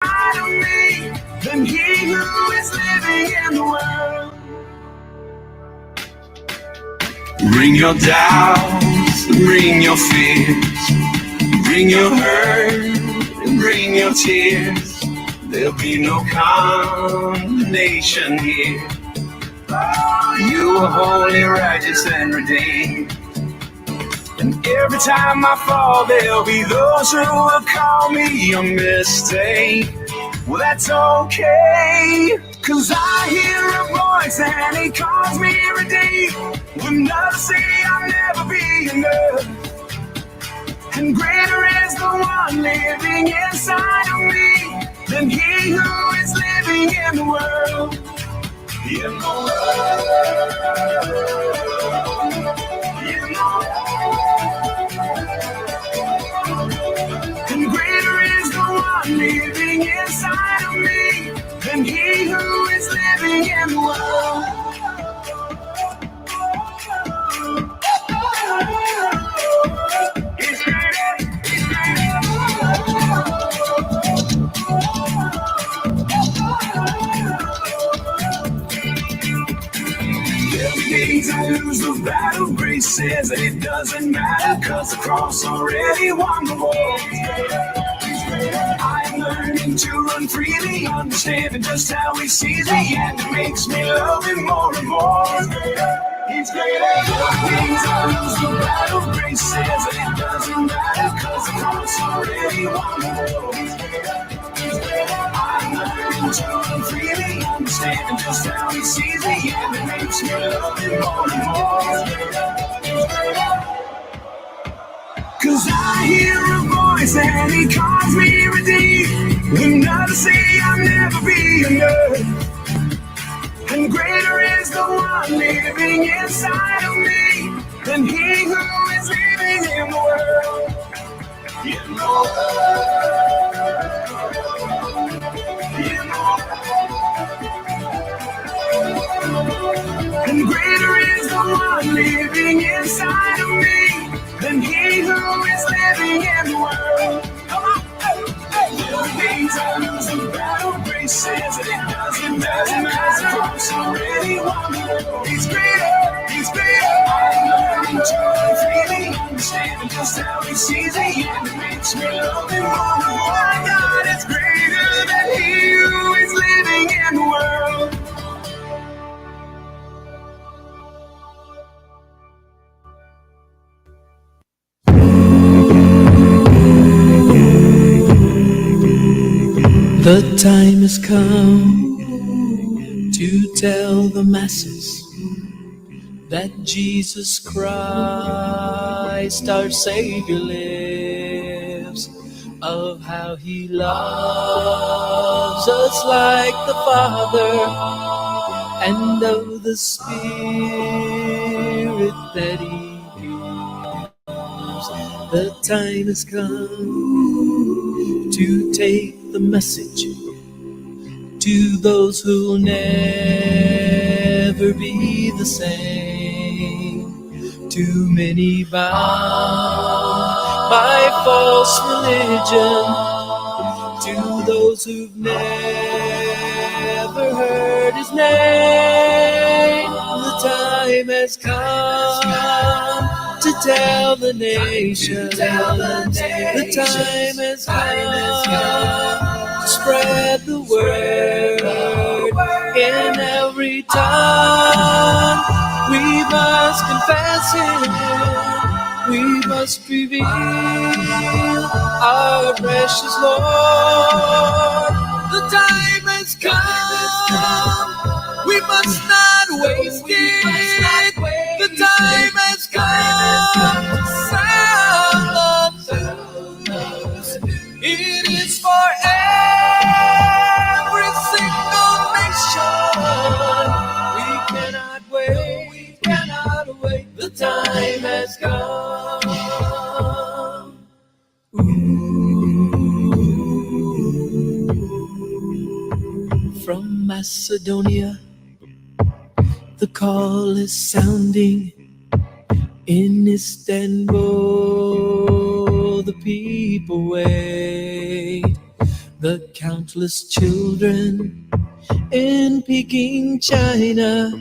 inside of me than he who is living in the world. Bring your doubts, bring your fears, bring your hurt, and bring your tears. There'll be no condemnation here. You are holy, righteous, and redeemed. And every time I fall, there'll be those who will call me a mistake. Well, that's okay, 'cause I hear a voice and he calls me redeemed. When others say I'll never be enough, and greater is the one living inside of me than he who is living in the world. In the world. In the world. And greater is the one living inside of me than he who is living in the world. He's greater, he's greater. Days I lose the battle, grace says that it doesn't matter, 'cause the cross already won the war. I'm learning to run freely, understanding just how he sees me, and it makes me love him more and more. He's greater. Days I lose the battle, grace says that it doesn't matter, 'cause the cross already won the war. I'm learning to run freely, understanding just how he sees me, and it makes me love him more and more. 'Cause I hear a voice and he calls me redeemed. When others say I'll never be enough, and greater is the one living inside of me than he who is living in the world. In the world. And greater is the one living inside of me than he who is living in the world. Come on, hey. The days I lose the battle, grace says that it doesn't matter. The cross already won the world. He's greater, he's greater. I'm learning to run freely, understanding just how he sees me, and it makes me love him more. My God is greater than he who is living in the world. The time has come to tell the masses that Jesus Christ, our Savior, lives, of how he loves us like the Father, and of the Spirit that he gives. The time has come to take the message to those who'll never be the same. Too many bound by false religion, to those who've never heard his name. The time has come to tell the nations. The time has come to spread the word in every tongue. We must confess him. We must reveal our precious Lord. The time has come. We must not waste it. The time has come to sound the news. It is for every single nation. We cannot wait. We cannot wait. The time has come. From Macedonia, the call is sounding. In Istanbul, the people wait. The countless children in Peking, China,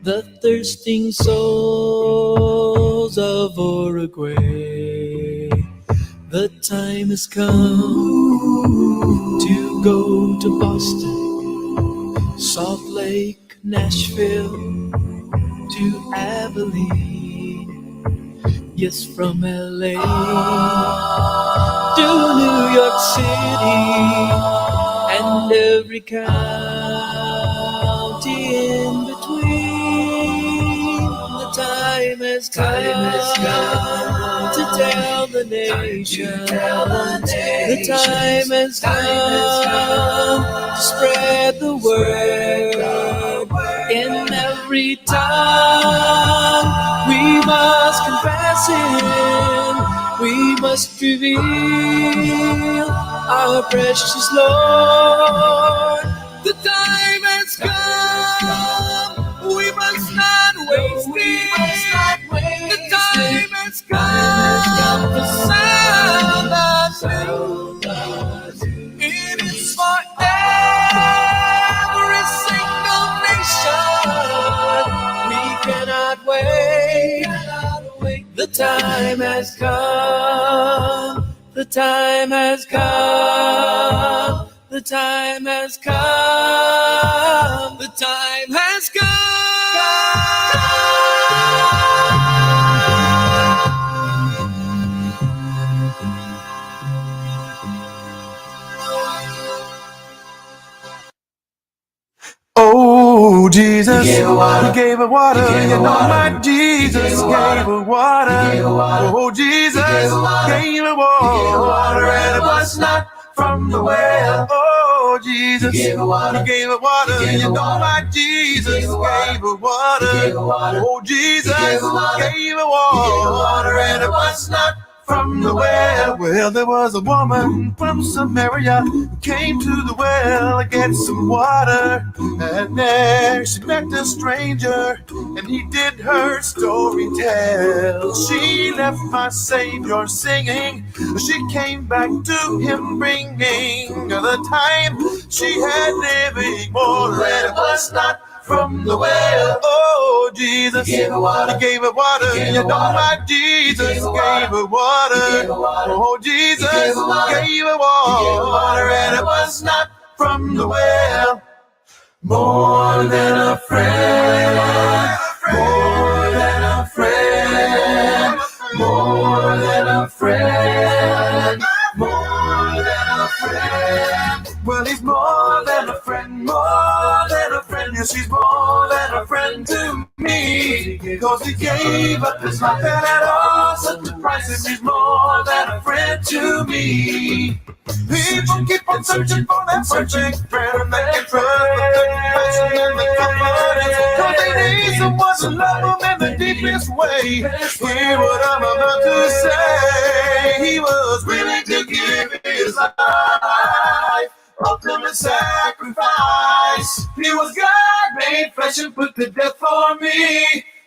the thirsting souls of Uruguay. The time has come to go to Boston, Salt Lake, Nashville, to Abilene. Yes, from LA to New York City and every county in between. The time has come to tell the nation. The time has come to spread the word in every tongue. We must confess it. We must reveal our precious Lord. The time has come. We must not waste it. The time has come to sound us. It is for every single nation. We cannot wait. The time has come. The time has come. The time has come. The time has come. Oh, Jesus, you gave her water. You know my Jesus gave her water. Oh, Jesus gave her water, and it was not from the well. Oh, Jesus, you gave her water. You know my Jesus gave her water. Oh, Jesus gave her water, and it was not from the well. Well, there was a woman from Samaria who came to the well to get some water. And there she met a stranger, and he did her story tell. She left my Savior singing. She came back to him bringing the time she had living more. And it was not from the well. Oh, Jesus, he gave her water. You know my Jesus gave her water. Oh, Jesus gave her water, and it was not from the well. More than a friend, more than a friend, more than a friend, more than a friend. Well, he's more than a friend, more than a friend. Yes, he's more than a friend to me. Cause he gave up his life and at all such a price. And he's more than a friend to me. People keep on searching for that perfect friend, and they can trust the passion and the confidence. Cause they need someone to love them in the deepest way. Hear what I'm about to say. He was willing to give his life, ultimate sacrifice. He was God made flesh and put to death for me.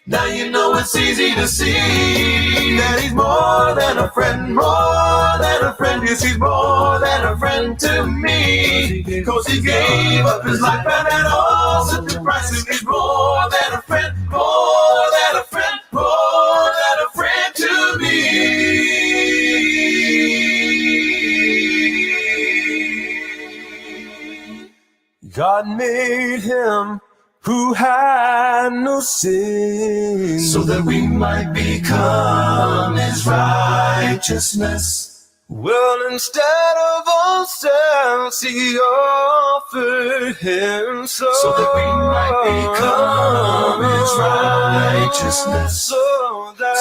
Now you know it's easy to see that he's more than a friend, more than a friend. Yes, he's more than a friend to me. Cause he gave up his life and at all such a price. And he's more than a friend, more than a friend, more than a friend to me. God made him who had no sin, so that we might become his righteousness. Well, instead of ourselves, he offered himself, so that we might become his righteousness.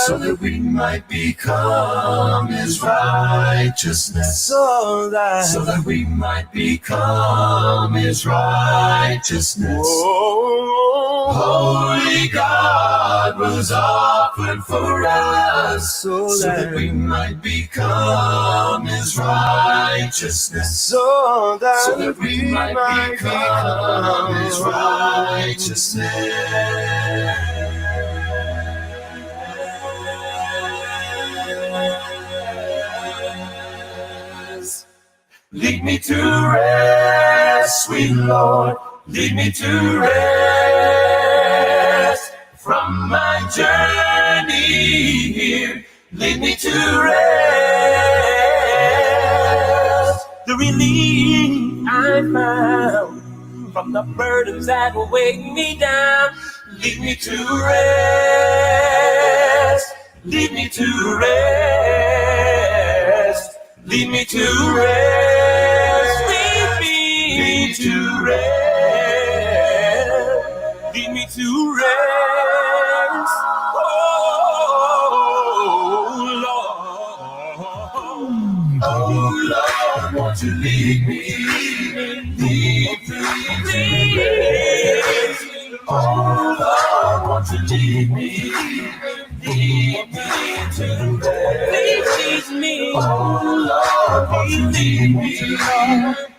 So that we might become his righteousness. So that we might become his righteousness. Oh, holy God was offered for us, so that we might become his righteousness. So that we might become his righteousness. Lead me to rest, sweet Lord. Lead me to rest from my journey here. Lead me to rest. The relief I found from the burdens that will weigh me down. Lead me to rest. Lead me to rest. Lead me to rest. Lead me to rest. Lead me to rest. Oh Lord, won't you lead me? Lead me to rest. Oh Lord, won't you lead me? Lead me to rest. Please teach me. Oh Lord, won't you lead me?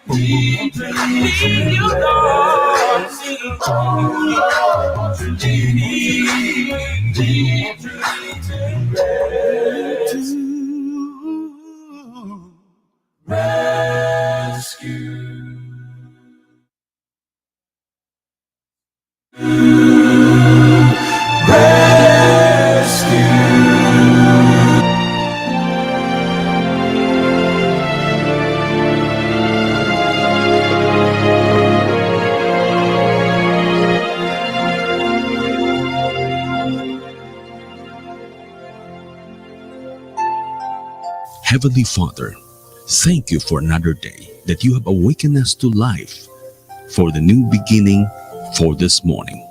Lead you, Lord. Oh Lord, won't you lead me? Lead me to rest. Rescue. Rescue. Heavenly Father, thank you for another day that you have awakened us to life, for the new beginning, for this morning.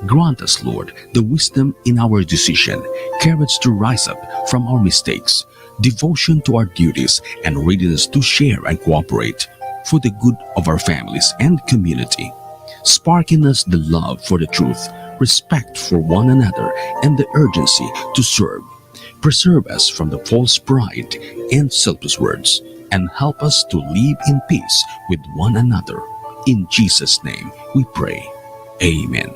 Grant us, Lord, the wisdom in our decision, courage to rise up from our mistakes, devotion to our duties, and readiness to share and cooperate for the good of our families and community. Spark in us the love for the truth, respect for one another, and the urgency to serve. Preserve us from the false pride and selfish words, and help us to live in peace with one another. In Jesus' name we pray. Amen.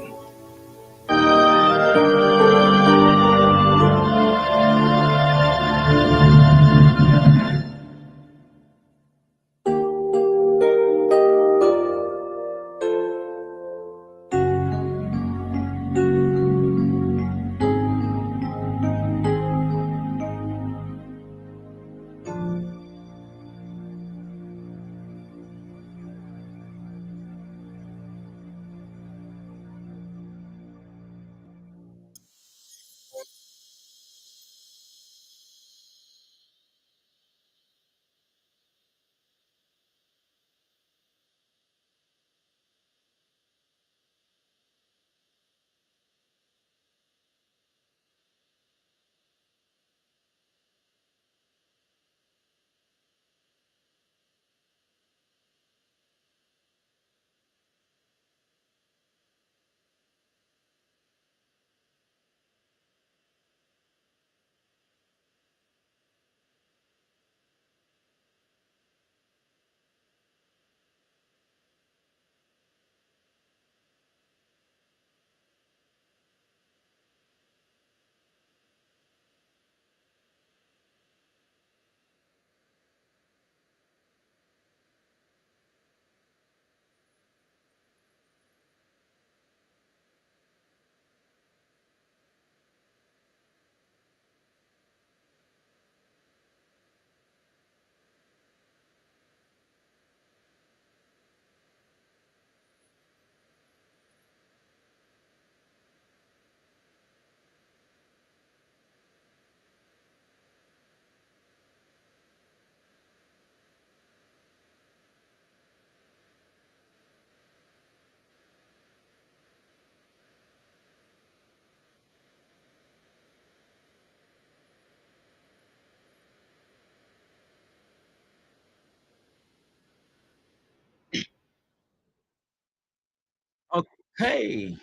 Okay.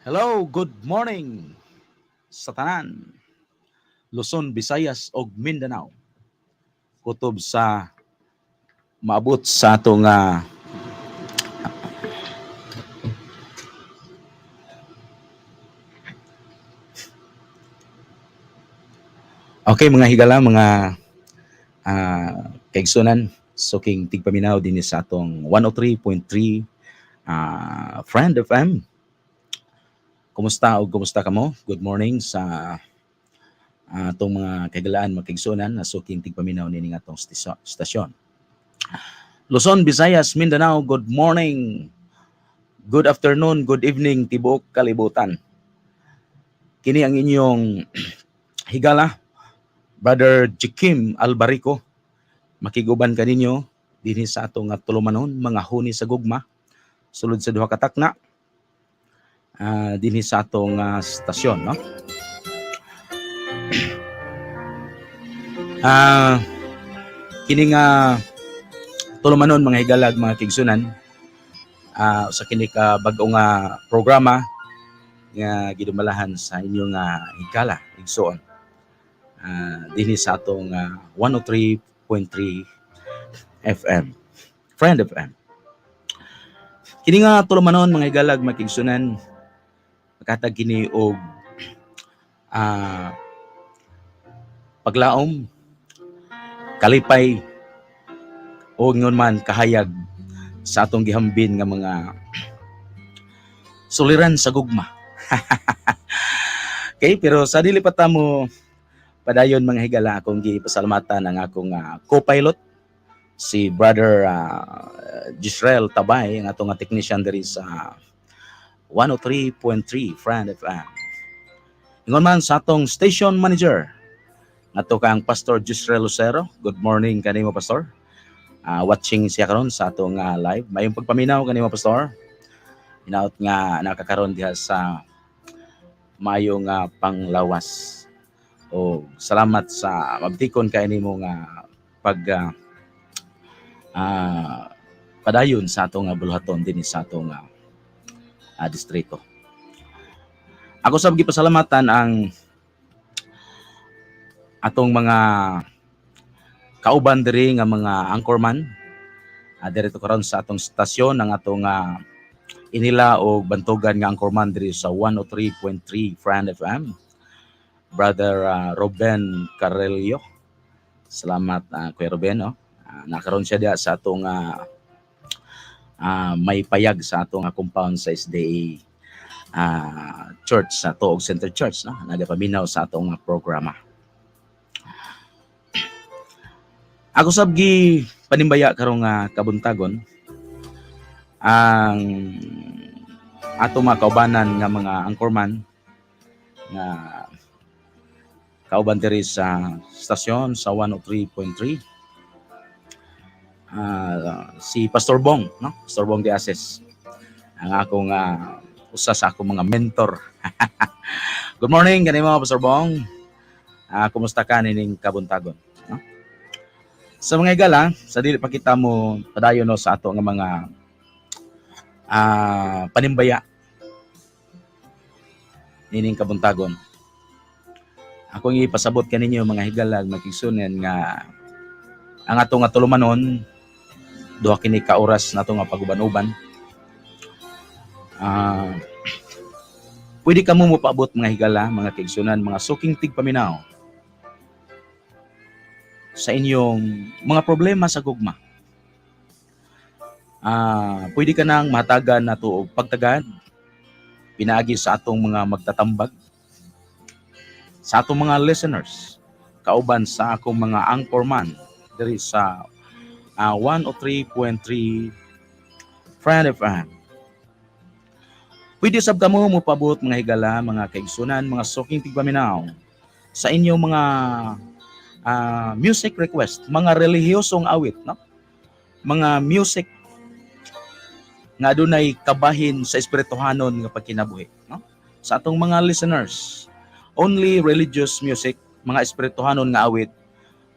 Hello, good morning sa tanan. Luzon, Visayas ug Mindanao. Kutob sa maabot sa atong Okay mga higala, mga kaigsunan suking tigpaminaw din sa atong 103.3 Friend FM. Kumusta o kumusta ka mo? Good morning sa atong mga kagalaan magkaigsunan na suking tigpaminaw nining atong stasyon. Luzon, Visayas, Mindanao, good morning. Good afternoon, good evening tibuok kalibutan. Kini ang inyong higala, Brother Jikim Albarico. Makiguban kaninyo dinhi sa atong tulumanon mga huni sa gugma sulod sa duha ka takna dinhi sa atong stasyon, no? Kini nga tulumanon mga higalag mga kigsunan sa kini ka bag-o nga programa nga gidumalahan sa inyong higala igsoon dinhi sa atong 103.3 FM Friend FM. Kini nga tulumanon mga higalag mga kigsunan makatag kini og paglaom, kalipay o ngon man kahayag sa atong gihambin nga mga suliran sa gugma. Okay, pero sa dili pa ta mo padayon mga higala, akong gipasalamatan ang akong co-pilot si Brother Gisrael Tabay, ang atong technician diri sa 103.3 Friend FM. Ingon man sa atong station manager nato kang Pastor Gisrael Lucero. Good morning kanimo Pastor. Watching siya karon sa atong live. Mayong pagpaminaw kanimo Pastor. Hinaut nga nakakaroon diha sa mayong panglawas. O salamat sa mabtikon kay nimo nga pag padayon sa atong buluhaton dinhi sa atong distrito. Ako sa gipasalamatan ang atong mga kauban diri nga mga anchorman dito karon sa atong stasyon ang atong inila o bantugan nga anchorman diri sa 103.3 Friend FM, Brother Ruben Carelio. Salamat Kuya Ruben, no? Nakaroon siya diha sa atong may payag sa atong compound sa SDA church sa Tuog Center Church, no? Nagapaminaw sa atong programa. Ako sabgi panimbaya karong kabuntagon ang ato mga kaubanan nga mga anchorman nga kauban diri sa stasyon sa 103.3 si Pastor Bong, no? Pastor Bong de Ases ang akong usa sa akong mga mentor. Good morning kanimo Pastor Bong. Kumusta ka nining kabuntagon? Sa mga higala, sa dili pa kita mo padayon no sa ato nga mga panimbaya nining kabuntagon. Ako nga ipasabot kaninyo mga higalag makigsunan nga ang ato nga tulumanon duha kini ka oras nato nga paguban-uban. Pwede ka mo mopaabot mga higala, mga kigsunan, mga suking tigpaminaw sa inyong mga problema sa gugma. Pwede ka nang matagan na to og pagtagad pinaagi sa atong mga magtatambag, sa atong mga listeners, kauban sa akong mga anchorman diri sa 103.3 Friend FM. Pwede sab kamo mo pabot mga higala, mga kaigsunan, mga suking tigpaminaw sa inyong mga music request, mga relihiyosong awit, no? Mga music nga adunay kabahin sa espirituhanon nga pagkinabuhi, no? Sa atong mga listeners, only religious music, mga espirituhanon nga awit,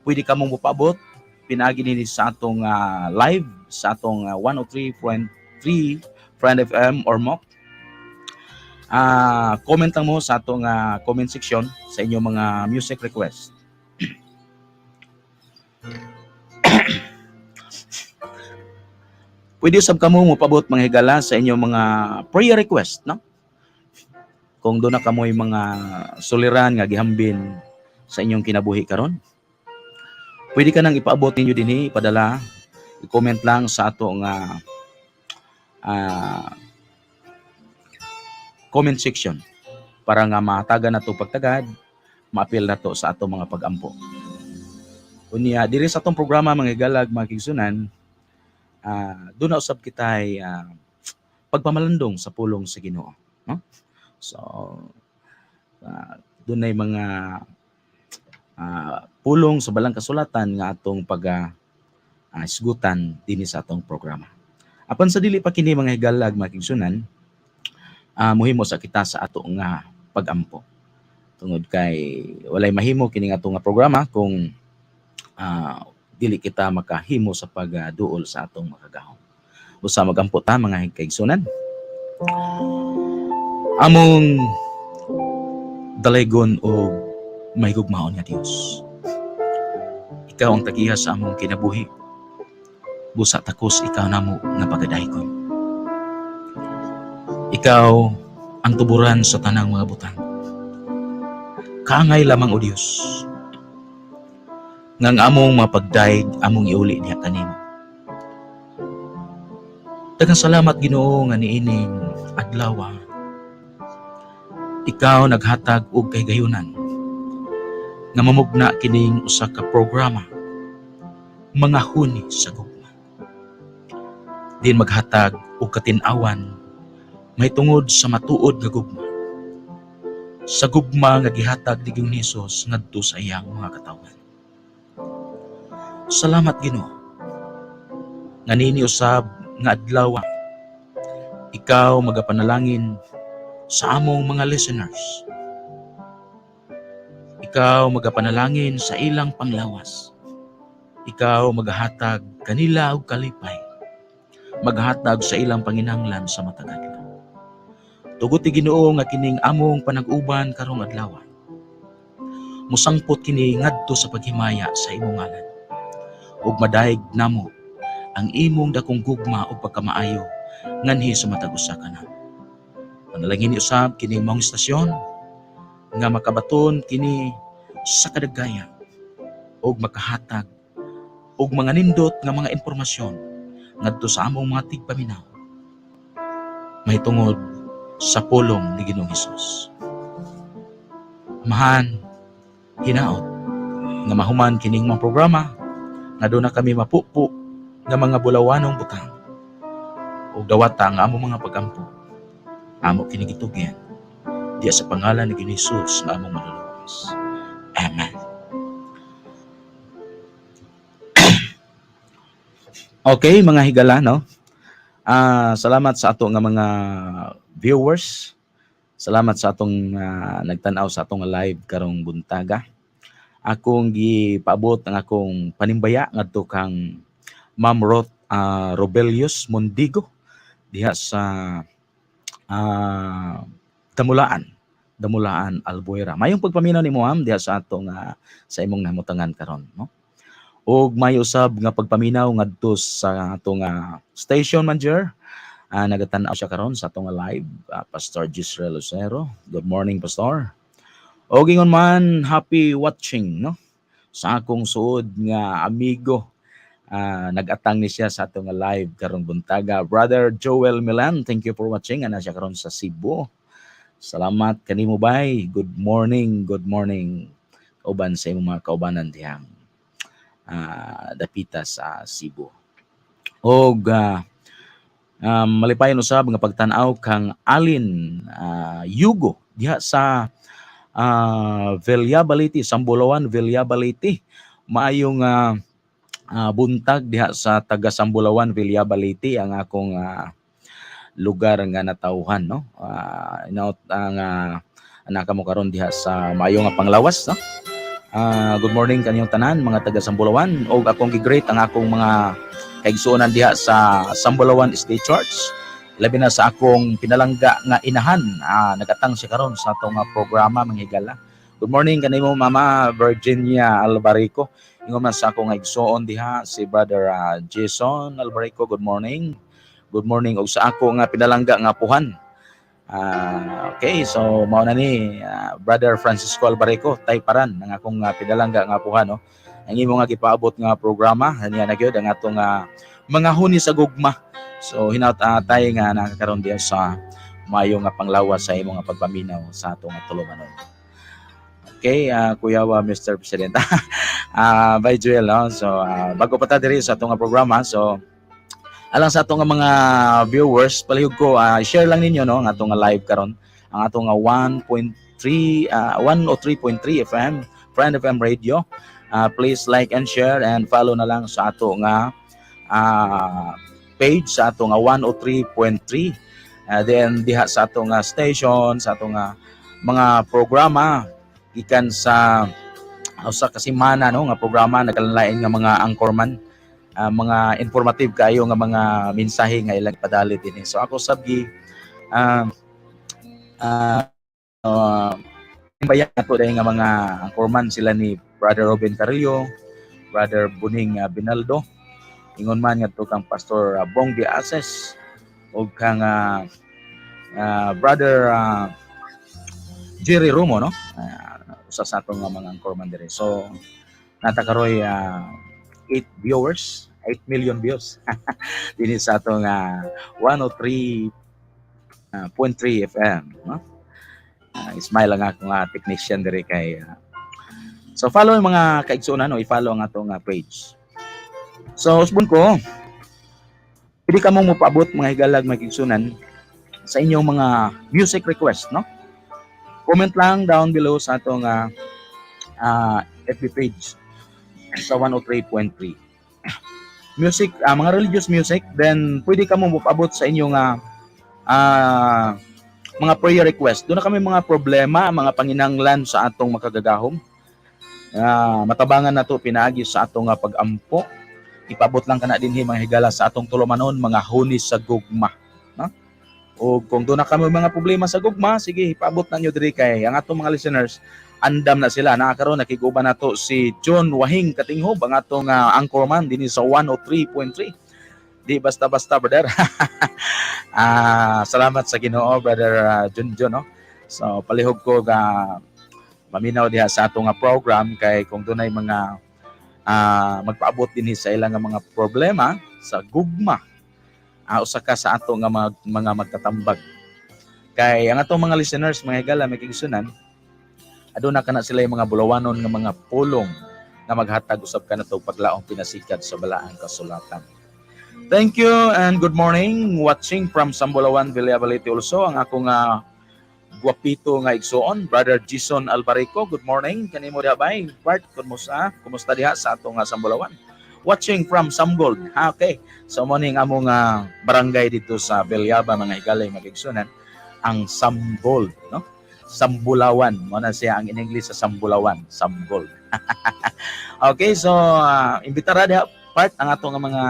pwede ka mong mupabot pinagi nini sa atong live sa atong 103.3 Friend FM or MOC. Comment lang mo sa atong comment section sa inyong mga music request. Pwede sab kamo mo pabot mga higala sa inyong mga prayer request, no? Kung doon na kamoy mga suliran nga gihambin sa inyong kinabuhi karon. pwede ka nang ipaabot ninyo dinhi, ipadala, i-comment lang sa ato nga comment section para nga matagan nato pagtagad, ma-appeal nato sa ato mga pag-ampo. Unya diri sa atong programa mga higalag, mga kigsunan, doon na usab kitay pagpamalandong sa pulong sa Ginoo, no? So doon ay mga pulong sa balang kasulatan nga atong isgutan dinhi sa atong programa. Apan sa dili pa kini mga higalag, mga kigsunan, muhimo sa kita sa ato nga pag-ampo. Tungod kay walay mahimo kini nga ato nga programa kung dili kita makahimo sa pagduol sa atong makagahom. Usa magampo ta mga kaigsunan. Among dalaygon o mahigugmaon nga Dios. Ikaw ang tagiya sa among kinabuhi. Busa takos ikaw namo nga pagadaygon. Ikaw ang tuburan sa tanang mga butang. Kaangay lamang o Dios. Ngang among mapagdaig, among iuli niya kanimo. Daghang salamat Ginoo nga niining adlaw. Ikaw naghatag og kahigayunan nga mamugna kining usa ka programa, mga huni sa gugma. Din maghatag og katin-awan may tungod sa matuod nga gugma. Sa gugma nga gihatag ni Ginoong Hesus ngadto sa iyang mga katawhan. Salamat Ginoo. Nga nini usab nga adlaw ikaw magapanalangin sa among mga listeners. Ikaw magapanalangin sa ilang panglawas. Ikaw maghatag kanila og kalipay. Maghatag sa ilang panginahanglan sa matag adlaw. Tugot ti Ginoo nga kining among panag-uban karong adlaw. Musangpot kini ngadto sa paghimaya sa imong ngalan. Ug madaig namo ang imong dakong gugma o pagkamaayo nganhi sa matag usa kana. Panalangin usab kini mong istasyon nga makabaton kini sa kadagaya ug makahatag og mga nindot nga mga impormasyon ngadto sa among mga tigpaminaw. Mahitungod sa pulong ni Ginoong Hesus. Amahan, hinaot nga mahuman kining mga programa nga doon na kami mapupo nga mga bulawanong butang o dawata nga among mga pagampo amo kinigitugyan diya sa pangalan ni Ginoong Hesus nga among manluluwas. Amen. Okay mga higala, no? Salamat sa ato nga mga viewers. Salamat sa atong nagtanaw sa atong live karong buntaga. Akong gipaabot ang akong panimbaya ngadto kang Ma'am Robelius Mondigo diha sa Damulaan Albuera. Mayong pagpaminaw ni Ma'am diha sa atong sa imong nahimutangan karon, no? Og may usab nga pagpaminaw ngadto sa atong station manager. Nagatanaw siya karon sa atong live, Pastor Gisrel Lucero. Good morning, Pastor. O gingon man, happy watching, no? Sa akong suod nga amigo, nagatang ni siya sa atong live karong buntaga. Brother Joel Milan, thank you for watching. Ana siya karon sa Cebu. Salamat kanimo bay. Good morning, good morning. Kauban sa imong mga kaubanan dihang dapita sa Cebu. Og malipayon usab nga pagtan-aw kang Alin Yugo diha sa Villabaliti, Sambulawan, Villabaliti. Maayong buntag diha sa taga Sambulawan, Villabaliti ang akong lugar nga natawhan, no? Inaot ang anaka mo karon diha sa maayong nga panglawas, no? Good morning kanyang tanan mga taga Sambulawan, og akong gi-greet ang akong mga kaigsuonan diha sa Sambulawan State Church. Labi na sa akong pinalangga nga inahan, nagatang siya karon sa atong programa mga higala. Good morning kanimo Mama Virginia Albarico. Ingon man sa akong kaigsuon diha si Brother Jason Albarico. Good morning. Good morning og sa ako nga pinalangga nga puhan. Okay, so mao na ni Brother Francisco Albarico tay paran ang akong pinalangga nga puhan, no. ang imo nga gipaabot nga programa niya na gyud ang atong mga huni sa gugma. So hinaut tay nga nakakaroon diya sa mayo nga panglawas sa imo nga pagpaminaw sa atong tulumanon. Okay, Kuya Mr. President. By Joel, no? So bago pa ta diri sa atong programa, so alang sa atong mga viewers, palihog ko share lang ninyo no ang atong live karon, ang atong 103.3 FM Friend FM Radio. Please like and share and follow na lang sa ato nga page sa ato nga 103.3. Then diha sa ato nga station, sa ato nga mga programa gikan sa usa ka semana no nga programa nagkalain nga mga anchorman, mga informative kayo nga mga mensahe nga ilang padali din. So ako sabgi bayan nato dahil nga mga anchorman sila ni Brother Robin Carrillo, Brother Buning Binaldo, ingon man nga to kang Pastor Bong de Ases o kang Brother Jerry Romo no, usa sa atong mga anchorman dire. So natakaroy 8 viewers, 8 million views dinhi sa atong 103.3 FM no. Smile lang akong technician dire kay so follow yung mga kaigsunan no, i-follow ang atong page. So usbon ko pwede ka mong mopaabot mga higalag mga kaigsunan sa inyong mga music request no. Comment lang down below sa atong FB page sa 103.3 music, mga religious music. Then pwede ka mong mopaabot sa inyong mga prayer request. Doon na kami mga problema, mga panginanglan sa atong makagagahom. Matabangan na to pinagi sa atong pag-ampo. Ipabot lang kana dinhi mga higala sa atong tulumanon, mga huni sa gugma. No? O kung doon na kami mga problema sa gugma, sige, ipabot na nyo diri kay ang atong mga listeners, andam na sila. Nakakaroon, nakiguban na to si John Wahing Katinghob, ang atong anchorman din sa 103.3. Di basta-basta, brother. Salamat sa Ginoo, brother Junjun. No? So, palihog ko maminaw diha sa atong program kay kung doon ay mga magpaabot din sa ilang mga problema sa gugma. Usa ka sa ato nga mga magtatambag. Kay ang atong mga listeners, mga higala, may kigsunan, aduna kana sila yung mga bulawanon nga mga pulong na maghatag usab ka na to paglaong pinasikat sa balaang kasulatan. Thank you and good morning. Watching from Sambulawan, Villabalite also, ang akong guwapito nga igsoon, Brother Jason Albarico. Good morning. Kanimo diha bay? Bart, kumusta diha sa atong Sambulawan? Watching from Samgold. Okay. So morning among barangay dito sa Villaba, mga higalay magigsunan, ang Samgold, no? Sambulawan. Mo na siya ang in English sa Sambulawan, Samgold. Okay, so imbitara diha part ang atong mga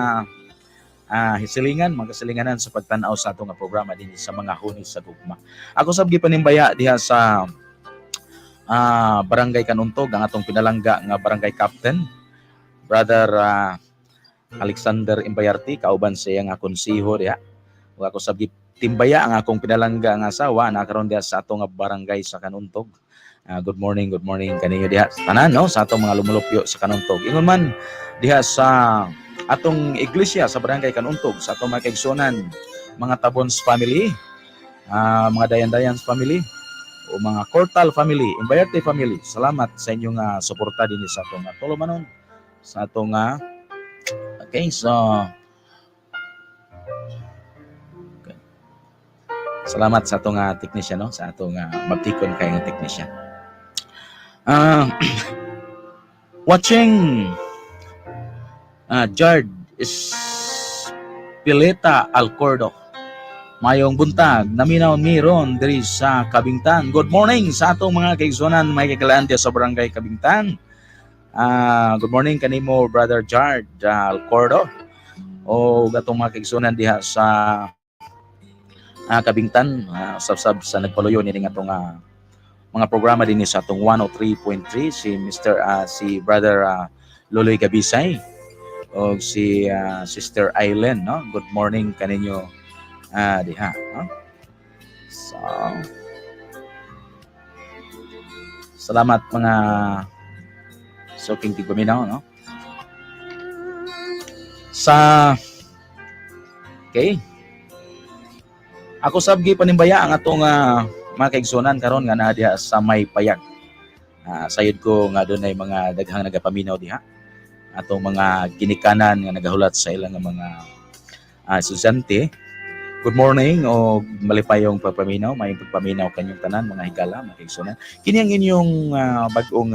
hisilingan, mga kasilinganan sa pagtanaw sa atong programa din sa mga huni sa gugma. Ako sabgi panimbaya diha sa Barangay Kanuntog, ang atong pinalangga nga barangay captain, Brother Alexander Imbayarti, kauban siya nga konsiho diha. Ug ako sabgi timbaya ang akong pinalangga nga asawa nakaroon diha sa atong barangay sa Kanuntog. Good morning kaninyo diha tanan no, sa atong mga lumulupyo sa Kanuntog. Ingon man diha sa atong iglesia sa barangay Kanuntog, sa atong mga kaigsunan, mga Tabons family, mga Dayan-Dayans family, o mga Cortal family, Imbayarte family. Salamat sa inyong suporta din sa atong tulumanon, sa atong okay, so okay. Salamat sa atong technician no, sa atong maptikon kay nga technician. Watching Jard is Pileta Alcordo. Mayong buntag, naminaw miron diri sa Kabingtan. Good morning sa atong mga kaigsunan, may kakalaan sa barangay Kabingtan. Good morning kanimo, Brother Jard Alcordo. O gatong mga kaigsunan diha sa Kabingtan, sab sa nagpaluyo ni atong mga programa din sa atong 103.3 si Brother Loloy Gabisay o si Sister Aileen, no? Good morning kaninyo diha, no? So salamat mga soking tigpaminaw, no? sa okay. Ako sabgi panimbaya ang atong mga kaigsunan karon nga naa diha sa may payag. Sayod ko nga doon ay mga daghang nagapaminaw diha. Atong mga ginikanan nga nagahulat sa ilang mga estudyante. Good morning o malipayong pagpaminaw, may pagpaminaw kanyang tanan mga higala, mga kaigsunan. Kini ang inyong bag-ong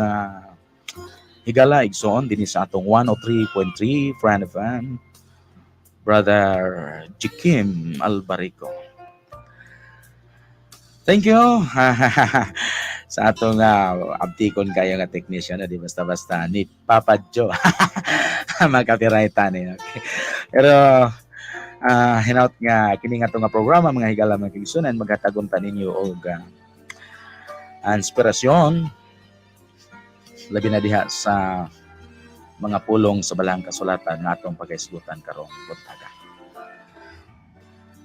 higala igsoon dinhi sa atong 103.3 Friend FM, Brother Jikim Albarico. Thank you sa atong abtikon kayo nga technician na di basta-basta ni Papa Joe. Magkapiraitan eh. Okay. Pero hinaut nga kini nga nga programa mga higala mga kaigsunan maghatagom ta ninyo og inspirasyon labi na diha sa mga pulong sa balang kasulatan nga atong pagaisgutan karong buntaga.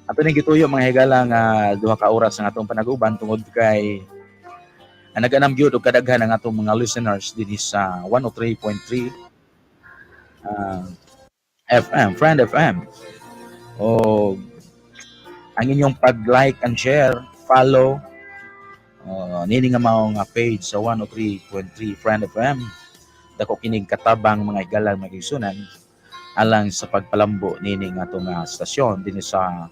Ato ning gituyo mga higala nga duha ka oras ang atong panaguban tungod kay naganam gyud og kadaghan ang atong mga listeners dinhi sa 103.3 FM, Friend FM. O ang inyong pag-like and share, follow nini nga mao nga page sa 103.3 Friend FM. Dako kining katabang mga higala mga kaigsunan alang sa pagpalambo nini nga atong stasyon dinhi sa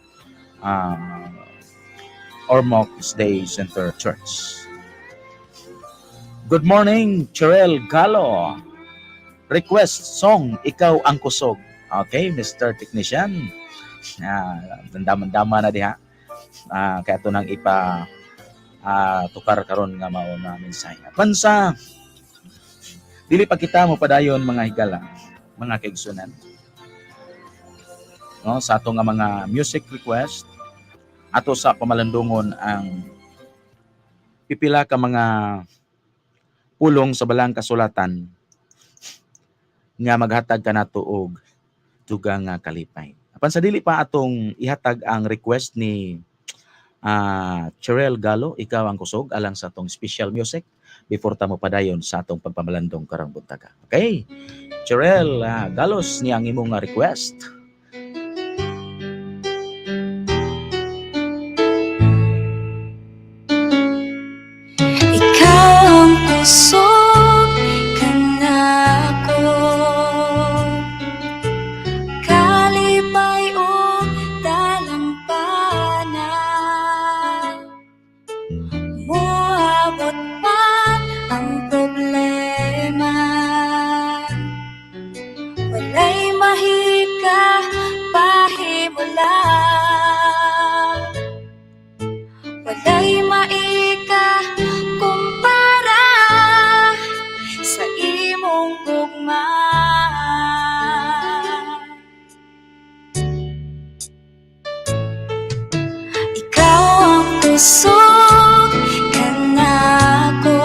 Ormoc Day Center Church. Good morning, Cherel Galo. Request song, Ikaw ang Kusog. Okay, Mr. Technician. Dandaman-dama na diha. Kaya ito nang tukar karon nga mao na mensahe. Pansa, dili pa kita mo padayon mga higala, mga kaigsunan. No, sa ato nga mga music request, ato sa pamalandungon ang pipila ka mga pulong sa balang kasulatan nga maghatag kanato og dugang nga kalipay. Apan sa dili pa atong ihatag ang request ni Cherel Galo, Ikaw ang Kusog alang sa atong special music before ta mo padayon sa atong pagpamalandong karong buntaga. Okay? Cherel Galos ni ang imong request. Kusog ka na ko, kalipay o dalampanan, muabot man ang problema, walay mahika pahimulan, walay maika kumpara sa imong gugma. Ikaw ang kusog ka na ko,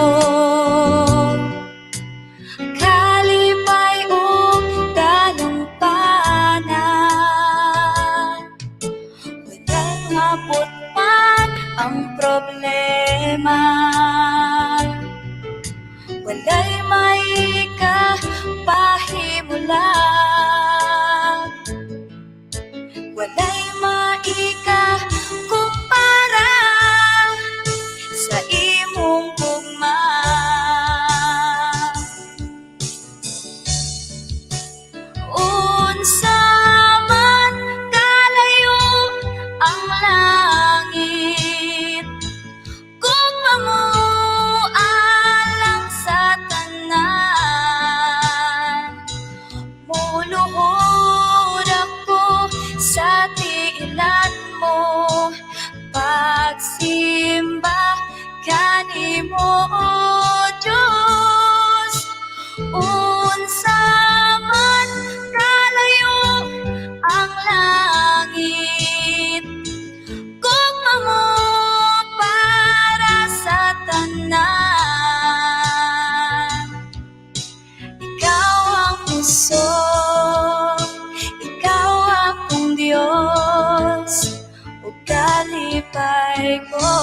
kalipay o dalampanan, walang abot man ang problema, walay maika pahimulan, walay maika kumpara sa imong gugma. Unsa man kalayo ang langit, kung mamualang sa tanan, muluhod ako sa tiilan mo, pagsimba kanimo o Diyos. Unsa man kalayo ang langit, kung mamo para sa tanan, ikaw ang puso, ikaw akong Diyos, o kalipay ko.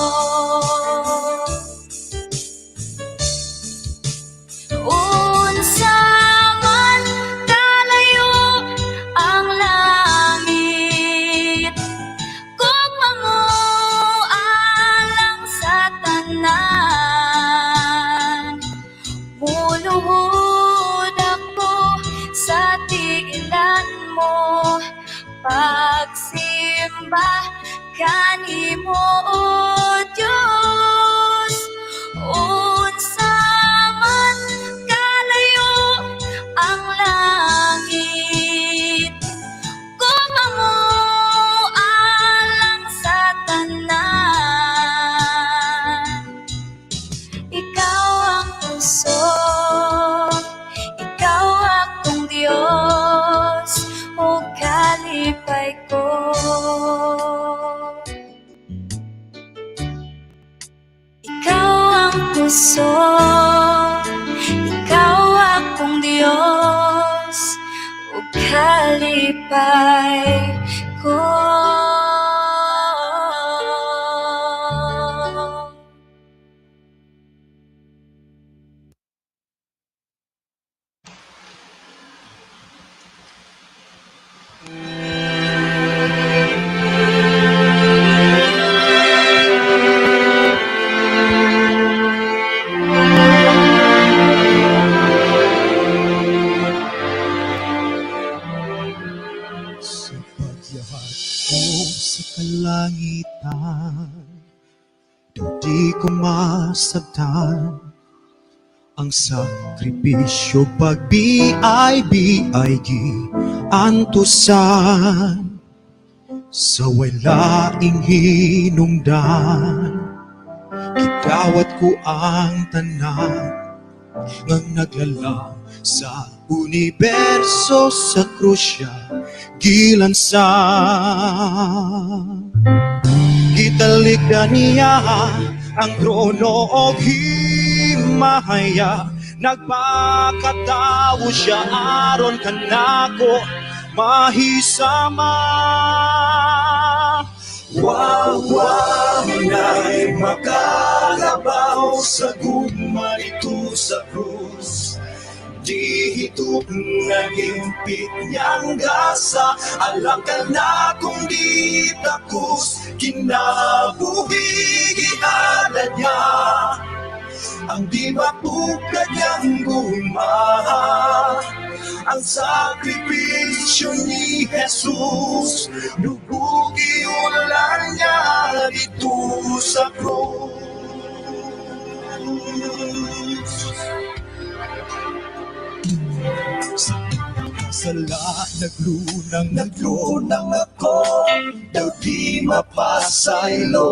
Unsa man kalayo ang magsimba kanimo o Diyos. Unsa man kalayo ang langit, kung amo alang sa tanan. Ikaw ang puso, ikaw akong Diyos, o kalipay ko. Ikaw ang puso, ikaw akong Diyos, o kalipay ko. Sa pagyahat ko sa kalangitan, daw di ko masagdan ang sakripisyo pagbiay-biay antusan sa walaing hinungdan. Gidawat ko ang tanan ng naglalang sa universo sa krusya gilansan. Gitalikdan niya ang trono o himaya, nagpakatawo siya aron kanako mahisama. Wawanay makalabaw sa gugma ito sa krus. Di ito nagimpit niyang gasa, alam ka na kung di takus, kinabuhi giala niya. Ang di matupad niyang gumawa, ang sakripisyo ni Jesus, dugugi ulan niya dito sa krus. Sala naglunang ako, daw di mapasaylo.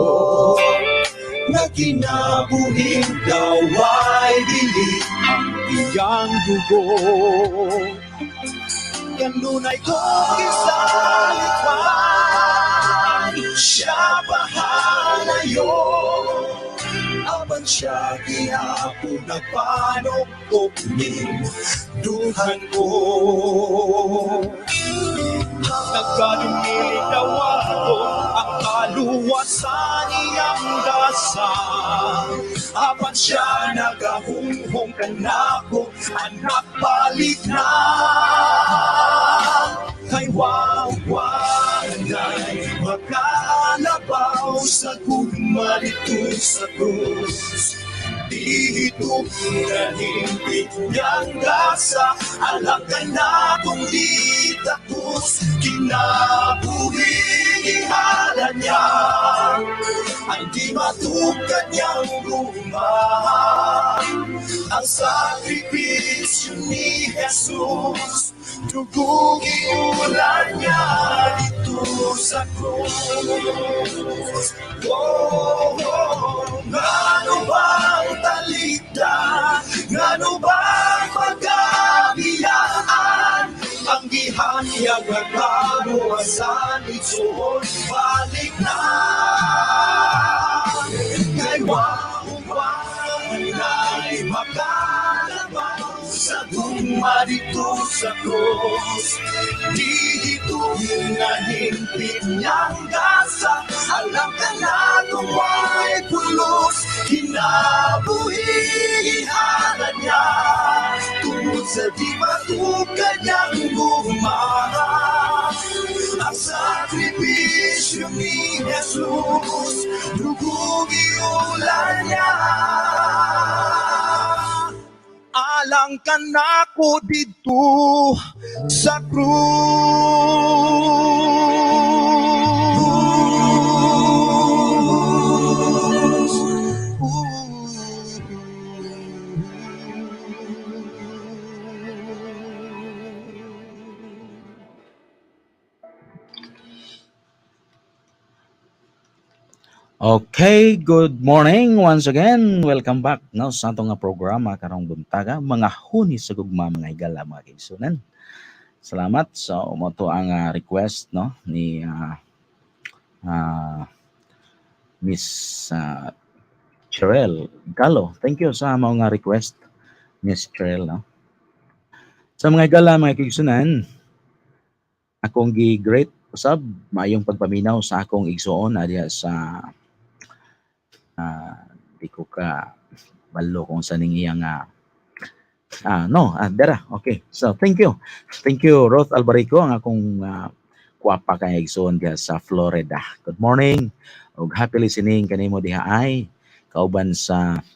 Na kinabuhing daw ay bili ang iyang dugo. Kanunay ko isang ikwan, siya bahala yun. Apan siya kiyapo nagpanok-tok duhan ko. Nagkadumilig daw ako ang kaluwasan niyang gasa. Apan siya nagahunghong kanako, anak balik na. Kay wawanay makalabaw sa gugma dito sa krus. Dito nahimpit niyang gasa, alam ka na kung di tapos, kinabuhi ihala niya. Ang di matupad niyang gumawa, ang sakripisyo ni Jesus, dugugi ulan niya dito sa krus. Oh, oh, ngano bang talita, ngano bang magabiyaan, ang gihanyag na kaluwasan ito'y balik na. Kay wawanay makalabaw sa gugma dito sa krus. Dito nahimpit niyang gasa, alam ka na kung ay pulos, kinabuhi ihala niya. Tungkol sa di matupad niyang gumawa, ang sakripisyo ni Jesus, dugugi ulan niya. Alang ka na ko dito sa krus. Okay, good morning once again. Welcome back no sa atong nga programa karong buntaga, mga huni sa gugma mga higala mga kaigsunan. Salamat sa umoto ang request no ni ah, Miss Cherel Galo. Thank you sa mga request Miss Cherel no. Sa mga higala mga kaigsunan, akong gi-great usab maayong pagpaminaw sa akong igsuon adya sa di ko ka balo kung sa ning iyang no, dera. Okay. So, thank you. Thank you, Roth Albarico, ang akong kuwapa kay igsoon diha sa Florida. Good morning. Ug happy listening kanimo diha ay kauban sa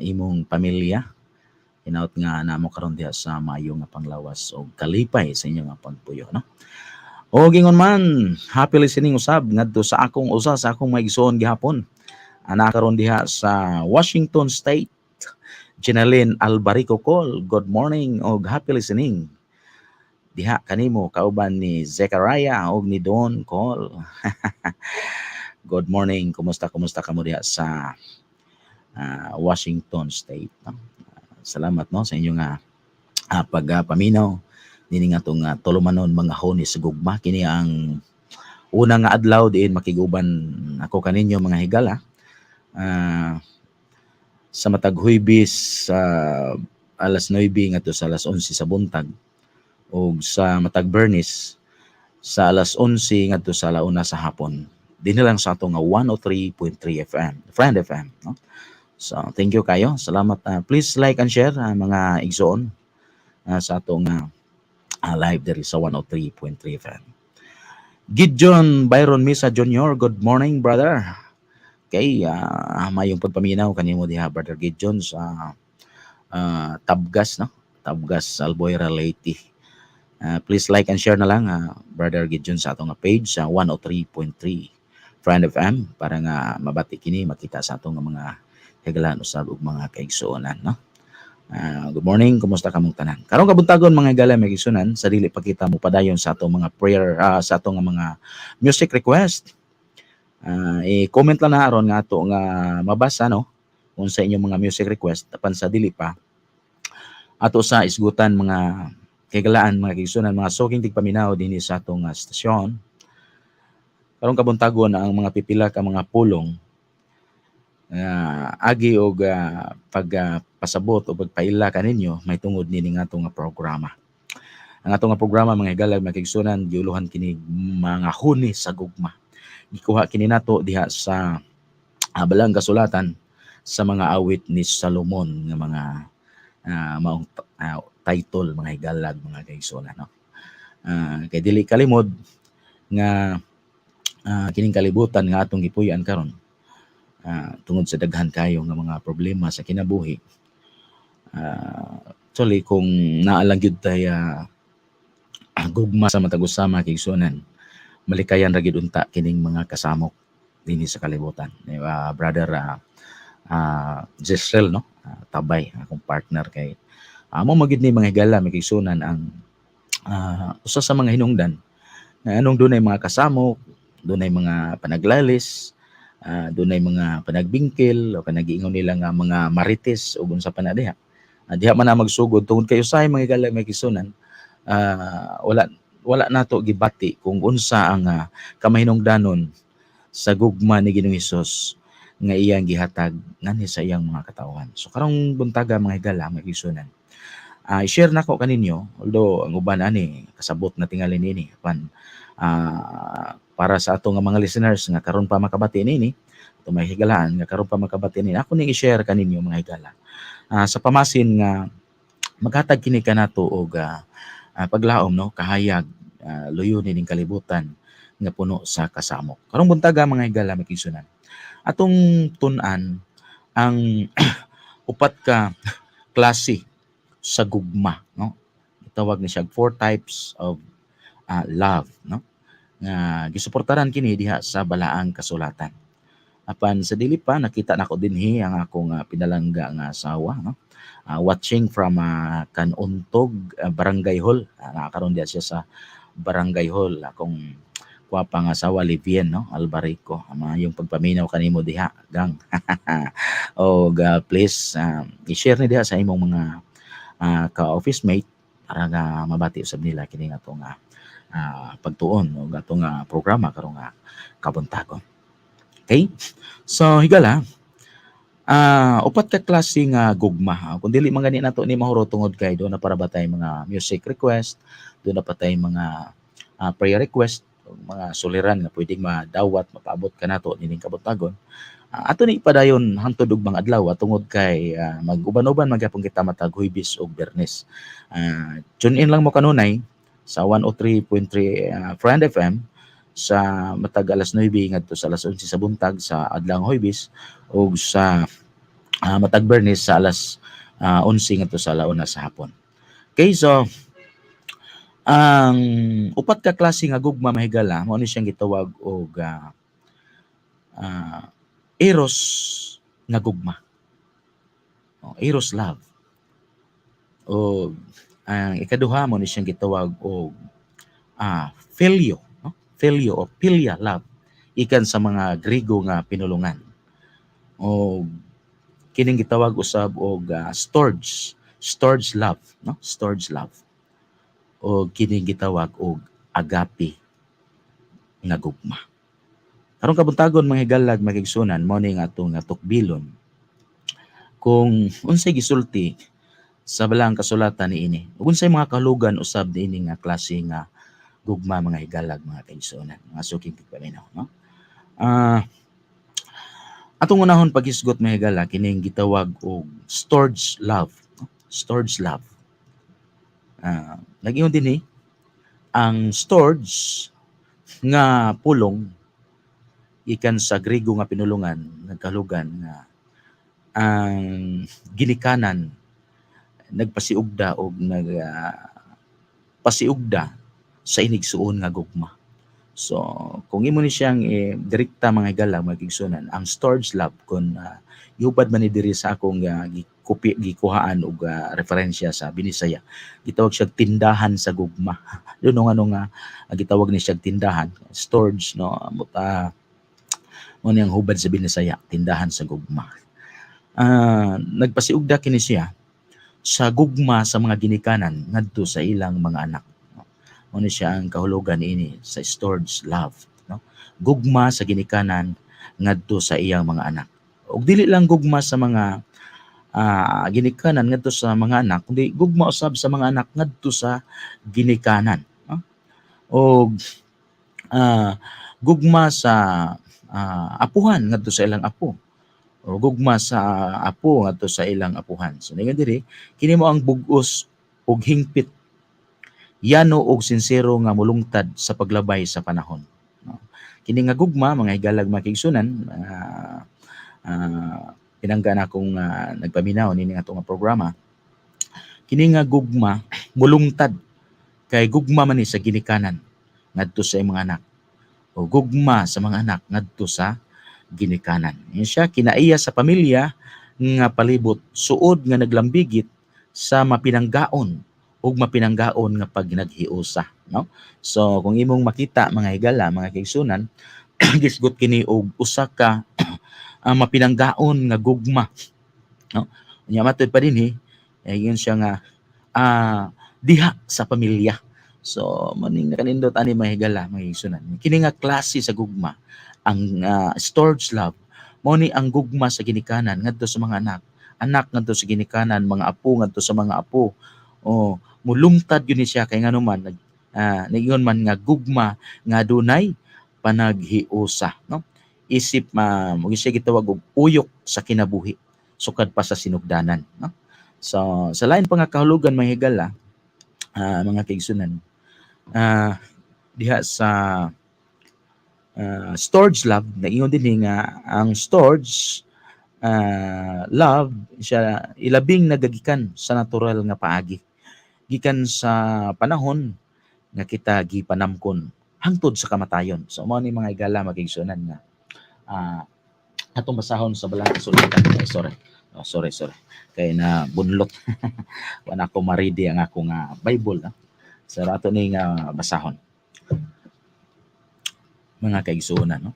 imong pamilya. Hinaut nga namo karon diha sa mayo nga panglawas og kalipay sa inyong nga pagpuyo, no? O gingon man, happy listening usab ngadto sa akong usa sa akong maigsoon gihapon. Ana karon diha sa Washington State. Jenaline Albarico Call, good morning og happy listening. Diha kanimo kauban ni Zechariah og ni Don Call. Good morning, kumusta kamo diha sa Washington State. No? Salamat no sa inyong pagpaminaw nini nga tong tulumanon mga honi sa gugma kini ang una nga adlaw diin makiguban ako kaninyo mga higala. Sa matag Huwebes alas 9 ngadto sa alas 11 sa buntag ug sa matag Bernis sa alas 11 ngadto sa alauna sa hapon. Dinhi lang sa ato nga 103.3 FM, Friend FM, no? So, thank you kayo. Salamat. Please like and share mga igsoon sa ato nga live diri sa 103.3 FM. Gideon Byron Misa Jr., good morning brother. Okay, mayong pagpaminaw kanimo diha brother Gideon sa Tabgas no. Tabgas Albuera Leyte. Please like and share na lang brother Gideon sa atong page sa 103.3 Friend FM para nga mabati kini makita sa atong mga higalaan usab ug mga kaigsuonan no. Good morning, kumusta kamong tanan? Karong kabuntagon mga higala may kaigsuonan sa dili pa kita mo padayon sa atong mga prayer sa atong mga music request. I-comment lang na aron nga ato nga mabasa no kung sa inyong mga music request apan sa dili pa ato sa isgutan mga kagalaan mga kaigsuonan mga soking tigpaminaw dinhi sa atong stasyon. Karong kabuntagon ang mga pipila ka mga pulong agi og pagpasabot o pagpaila kaninyo may tungod nini nga atong programa. Ang atong programa mga higala mga kaigsuonan giuluhan kini mga huni sa gugma. Gikuha kini nato diha sa balang kasulatan sa mga awit ni Solomon nga mga maong title mga higalag mga kaigsuonan no. Kay dili kalimod nga kining kalibutan nga atong gipuy-an karon tungod sa daghan kayo nga mga problema sa kinabuhi. Actually kung naalang gyud tay gugma sa matag usama kaigsuonan malikayan ra gyud unta kining mga kasamok dinhi sa kalibutan. Brother Jesrel no, Tabay akong partner kay mo magid ni mga higala may kaigsuonan ang usa sa mga hinungdan anong dunay mga kasamok, dunay mga panaglalis, dunay mga panagbingkil o kanagiingon nila nga mga marites o unsa pa na diha. Diha man na magsugod tungod kayo sa mga higala may kaigsuonan wala nato gibati kung unsa ang kamahinungdanon sa gugma ni Ginoong Hesus nga iyang gihatag nganhi sa iyang mga katawhan. So karong buntaga mga higala may kaigsuonan i-share nako kaninyo although ang uban ani kasabot na tingali nini pan para sa ato nga mga listeners nga karon pa makabati nini ato may higalaan nga karon pa makabati nini ako ning i-share kaninyo mga higala sa pamasin nga maghatag kini kanato og paglaom no kahayag luyo ning kalibutan nga puno sa kasamok. Karong buntaga mga higala may kaigsuonan atong tun-an ang upat ka klase sa gugma no. Itawag ni siya 4 types of love no nga gisuportaran kini diha sa balaang kasulatan. Apan sa dili pa nakita nako dinhi ang akong pinalangga nga asawa no. Watching from Kanuntog Barangay Hall. Nakakaroon diya siya sa Barangay Hall akong kwa pang asawa Livien, no? Albarico, yung pagpaminaw kanimo diha, gang. O please i-share ni diha sa imong mga ka-office mate para nga mabati usab nila kini nga atong pagtuon o atong programa karong kabuntagon. Okay? So higala, upat ka klase nga gugma. Kung dili man gani nato ni mahuro tungod kay do na para ba tay mga music request, do na pa tay mga prayer request, mga suliran nga pwedeng madawat, mapaabot ka nato nining kabuntagon. Ato ni ipadayon hangtod ug mga adlaw tungod kay mag-uban-uban magyapon kita matag Huwebes ug Biyernes. Tune in lang mo kanunay sa 103.3 Friend FM sa matag alas 9 ngadto sa alas 11 sa buntag sa adlawng Huwebes ug sa matag Biyernes sa alas 11 ngadto sa alauna sa hapon. Okay, so ang upat ka klase nga gugma mahigala mao ni siyang gitawag og eros nga gugma. Eros love. O ang ikaduha mo ni siyang gitawag og phileo, no? Phileo o philia love ikan sa mga Griego nga pinulungan. O kining gitawag usab og storge love, no? Storge love. O kining gitawag og agape nga gugma. Karong kabuntagon mga higalag makigsunan mo ni nga atong natukbilon kung unsay gisulti sa balang kasulatan niini. Ug unsay mga kalugan usab niini nga klase nga gugma mga higalag mga kaigsunan, mga suking pagpaminaw, no? Atong unahon paghisgot mga higalag kining gitawag og storge love, no? Storge love. Nag-ingon dinhi ang storge nga pulong ikan sa Griego nga pinulungan nagkalugan nga ang ginikanan nagpasiugda og pasiugda sa inigsuon nga gugma. So kung imo ni siyang direkta mga higala magigsunan ang storge love kun yubad man ni diri sa akong gikuhaan og referensya sa Binisaya, gitawag siya tindahan sa gugma. Doon nga gitawag ni siya tindahan, storage, no? Mo niyang hubad sa Binisaya, tindahan sa gugma. Nagpasiugda kini siya sa gugma sa mga ginikanan ngadto sa ilang mga anak. Mo ni siya ang kahulugan ini sa storage love, no? Gugma sa ginikanan ngadto sa iyang mga anak. Ug dili lang gugma sa mga ginikanan ngadto sa mga anak, kundi gugma usab sa mga anak ngadto sa ginikanan, no? O gugma sa apuhan ngadto sa ilang apo, o gugma sa apo ngadto sa ilang apuhan. So ningon diri kini mo ang bug-os ug hingpit, yano og sincero nga mulungtad sa paglabay sa panahon, no? Kini nga gugma mga higalag makigsunan, pinangga na akong nagpaminaw nini nga atong programa. Kini nga gugma mulungtad kay gugma man ni sa ginikanan ngadto sa mga anak, o gugma sa mga anak ngadto sa ginikanan. Yan siya kinaiya sa pamilya nga palibot suod nga naglambigit sa mapinanggaon ug mapinanggaon nga pag naghiusa, no? So kung imong makita mga higala mga kaigsunan, gisgot kini og usa ka mapinanggaon nga gugma, no? Unya matud pa dinhi yun siya nga diha sa pamilya. So maning kanindot ani mga higala mga kaigsunan, kini nga klase sa gugma ang storge love mo ni ang gugma sa ginikanan ngadto sa mga anak ngadto sa ginikanan, mga apo ngadto sa mga apo. O mulungtad yun siya kay ngano man nagingon man nga gugma nga dunay panaghiusa, no? Isip mo siya gitawag og uyok sa kinabuhi sukad pa sa sinugdanan, no? So sa lain pa nga kahulugan mga higala mga kaigsunan, diha sa storge love naingon din nga ang storge love siya ilabing nagagikan sa natural nga paagi gikan sa panahon nga kita gipanamkon hangtod sa kamatayon. So mao ni mga higala makigsunan nga atong basahon sa balang kasulatan. Sorry kay na bunlot wala ko maridi ang akong Bible, so ato ni nga basahon. mga kaigsuonan, no?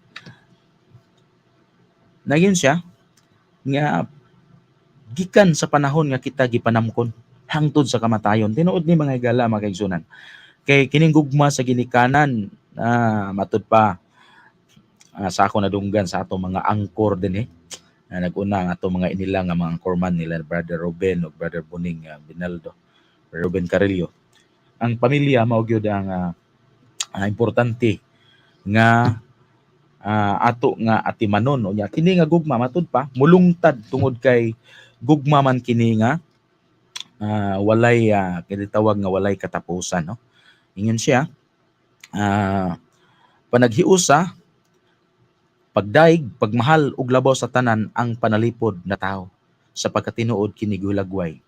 Nagyon siya nga gikan sa panahon nga kita gipanamkon hangtod sa kamatayon. Tinuod ni mga higala, mga kaigsuonan. Kay kining gugma sa ginikanan, matud pa sa ako nadunggan sa ato mga angkor din nag-una ang ato mga inila nga mga angkorman nila Brother Ruben o Brother Boning Binaldo, Ruben Carrillo. Ang pamilya mao gyud ang importante nga ato nga atimanon unya kini nga gugma matud pa mulungtad tungod kay gugma man kini nga walay kinitawag nga walay katapusan, no? Ingon siya panaghiusa, pagdaig, pagmahal ug labaw sa tanan ang panalipod na tao sa pagkatinuod kini gulagway.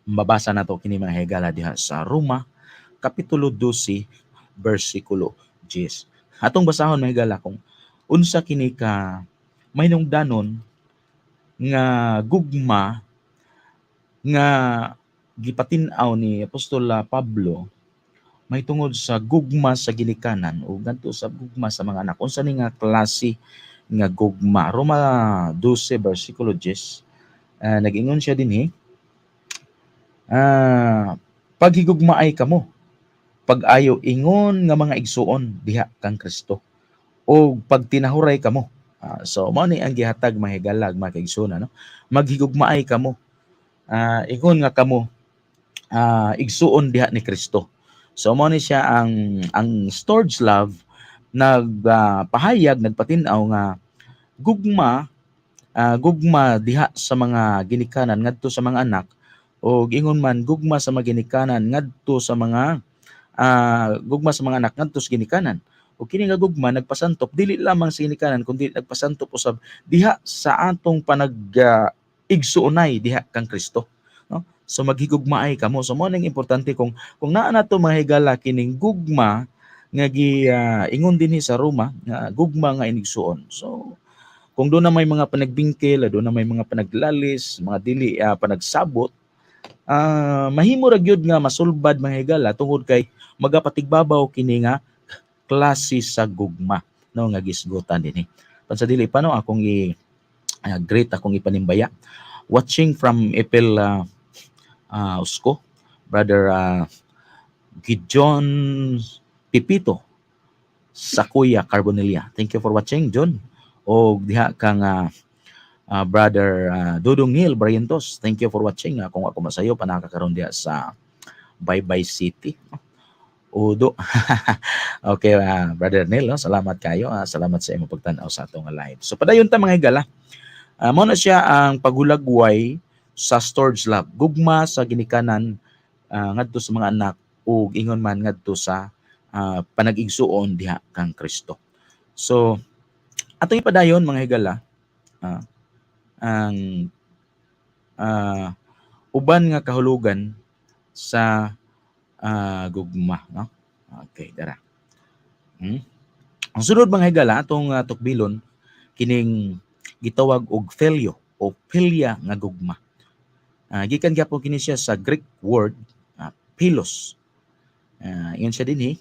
Mabasa nato kini mga higala diha sa Roma kapitulo 12 bersikulo 10. Atong basahon mga higala kung unsa kini ka mahinungdanon nga gugma nga gipatin-aw ni Apostol Pablo may tungod sa gugma sa ginikanan o ngadto sa gugma sa mga anak. Unsa ni nga klase nga gugma? Roma 12 bersikulo 10. Nag-ingon siya dinhi, paghigugmaay kamo, pag-ayo ingon nga mga igsuon diha kang Kristo, o pagtinahuray kamo. So mao ni ang gihatag mahigalag mga kaigsuonan, no? Maghigugmaay kamo, ingon nga kamo igsuon diha ni Kristo. So mao ni siya ang storge love nagpahayag, nagpatin-aw nga gugma diha sa mga ginikanan ngadto sa mga anak, o ingon man gugma sa mga ginikanan ngadto sa mga gugma sa mga anak ngadto sa ginikanan. O kini nga gugma nagpasantop dili lamang sa ginikanan kundi nagpasantop usab diha sa atong igsuonay diha kang Kristo, no? So maghigugmaay kamo. So mo nang importante kung naa nato mga higala kining gugma nga ingon dinhi sa Roma nga gugma nga inigsuon. So kung doon na may mga panagbingkil, doon na may mga panaglalis, mga dili panagsabot, mahimo ra gyud nga masulbad mga higala tungod kay magapatigbabaw kini nga klase sa gugma, no, nga gisgutan dinhi. Pansa dili pa no akong great akong ipanimbaya watching from Epel Usko, Brother Gideon Pipito sa Kuya Carbonelia. Thank you for watching, John. O diha kang Brother Dudong Hill Barrientos. Thank you for watching. Kung ako masayo pa nakakaroon diha sa Bye City. Udo. Okay, Brother Neil, no? Salamat kayo. Salamat sa imong pagtan-aw sa atong live. So padayon ta mga higala. Mao na siya ang pagulagway sa storge love. Gugma sa ginikanan ngadto sa mga anak ug ingon man ngadto sa panag-igsuon diha kang Kristo. So atong ipadayon mga higala ang uban nga kahulugan sa gugma, no? Okay, dara. Ang sunod mga higala atong tukbilon kining gitawag og phileo o philia nga gugma. Gikan gyapon kini siya sa Greek word philos. Iyon siya dinhi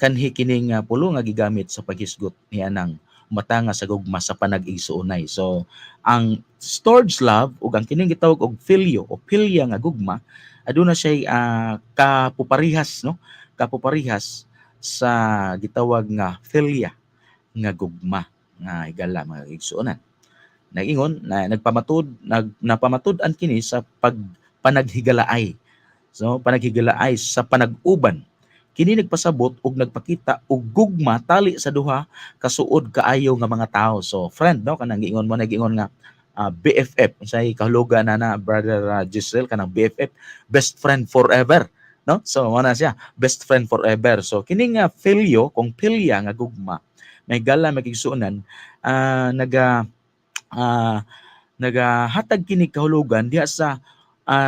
kanhi kining pulo nga gigamit sa paghisgot niya ng matanga sa gugma sa panag-igsuonay. So ang storge love ug ang kining gitawag og phileo o philia nga gugma aduna siya kapuparihas, no? Kapuparihas sa gitawag nga philia nga gugma nga higala mga igsuonan. Nag-ingon na napamatud-an kini sa panaghigalaay. So panaghigalaay sa panag-uban. Kini nagpasabot ug nagpakita og gugma tali sa duha kasuod kaayo nga mga tao. So friend, no, kanang giingon mo nag-ingon nga BFF say kahulugan na Brother Giselle kanang BFF, best friend forever, no? So ana siya, best friend forever. So kini nga phileo kung philia nga gugma may gala magigsuonan nagahatag kini kahulugan diha sa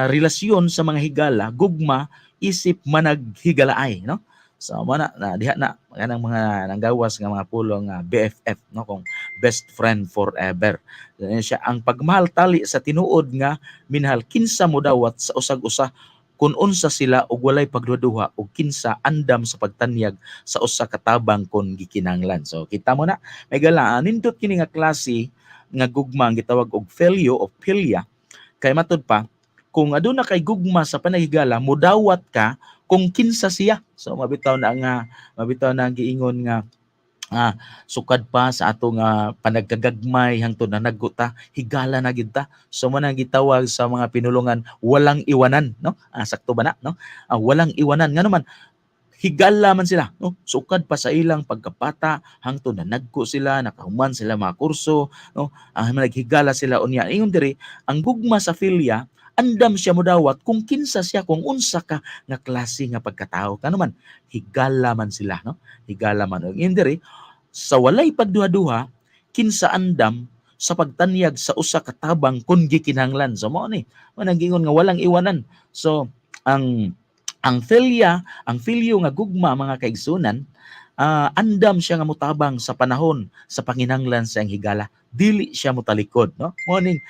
relasyon sa mga higala gugma isip managhigalaay, no? So mana na diha na kanang mga nanggawas nga mga pulong BFF, no, kung best friend forever. Yan siya ang pagmahal tali sa tinuod nga minahal kinsa mo dawat sa usag-usa kun unsa sila og walay pagduha-duha og kinsa andam sa pagtanyag sa usa ka tabang kon gikinahanglan. So kita mo na, may gala nindot kini nga klase nga gugma ang gitawag og phileo o philia. Kay matud pa, kung aduna kay gugma sa panahigala, mudawat ka kung kinsa siya. So mabitaw na ang giingon nga sukad pa sa atong panagkagagmay hangtod na nagguta, higala na gid ta. So man ang gitawag sa mga pinulungan walang iwanan, no? Sakto ba na, no? Walang iwanan nga naman, higala man sila, no? Sukad pa sa ilang pagkapata hangtod na nagko sila, nakahuman sila mga kurso, no? Naghigala sila unya. Ingon diri, ang gugma sa philia, andam siya modawat kung kinsa siya, kung unsa ka nga klase nga pagkatao. Kano man, higala man sila, no? Higala man. Ingon diri, sa walay pagduha-duha, kinsa andam sa pagtanyag sa usa ka tabang kun gikinahanglan. So mao ni, manang-ingon nga walang iwanan. So ang philia, ang phileo nga gugma mga kaigsunan, andam siya nga mutabang sa panahon sa panginahanglan sa iyang higala. Dili siya mutalikod, no? Morning,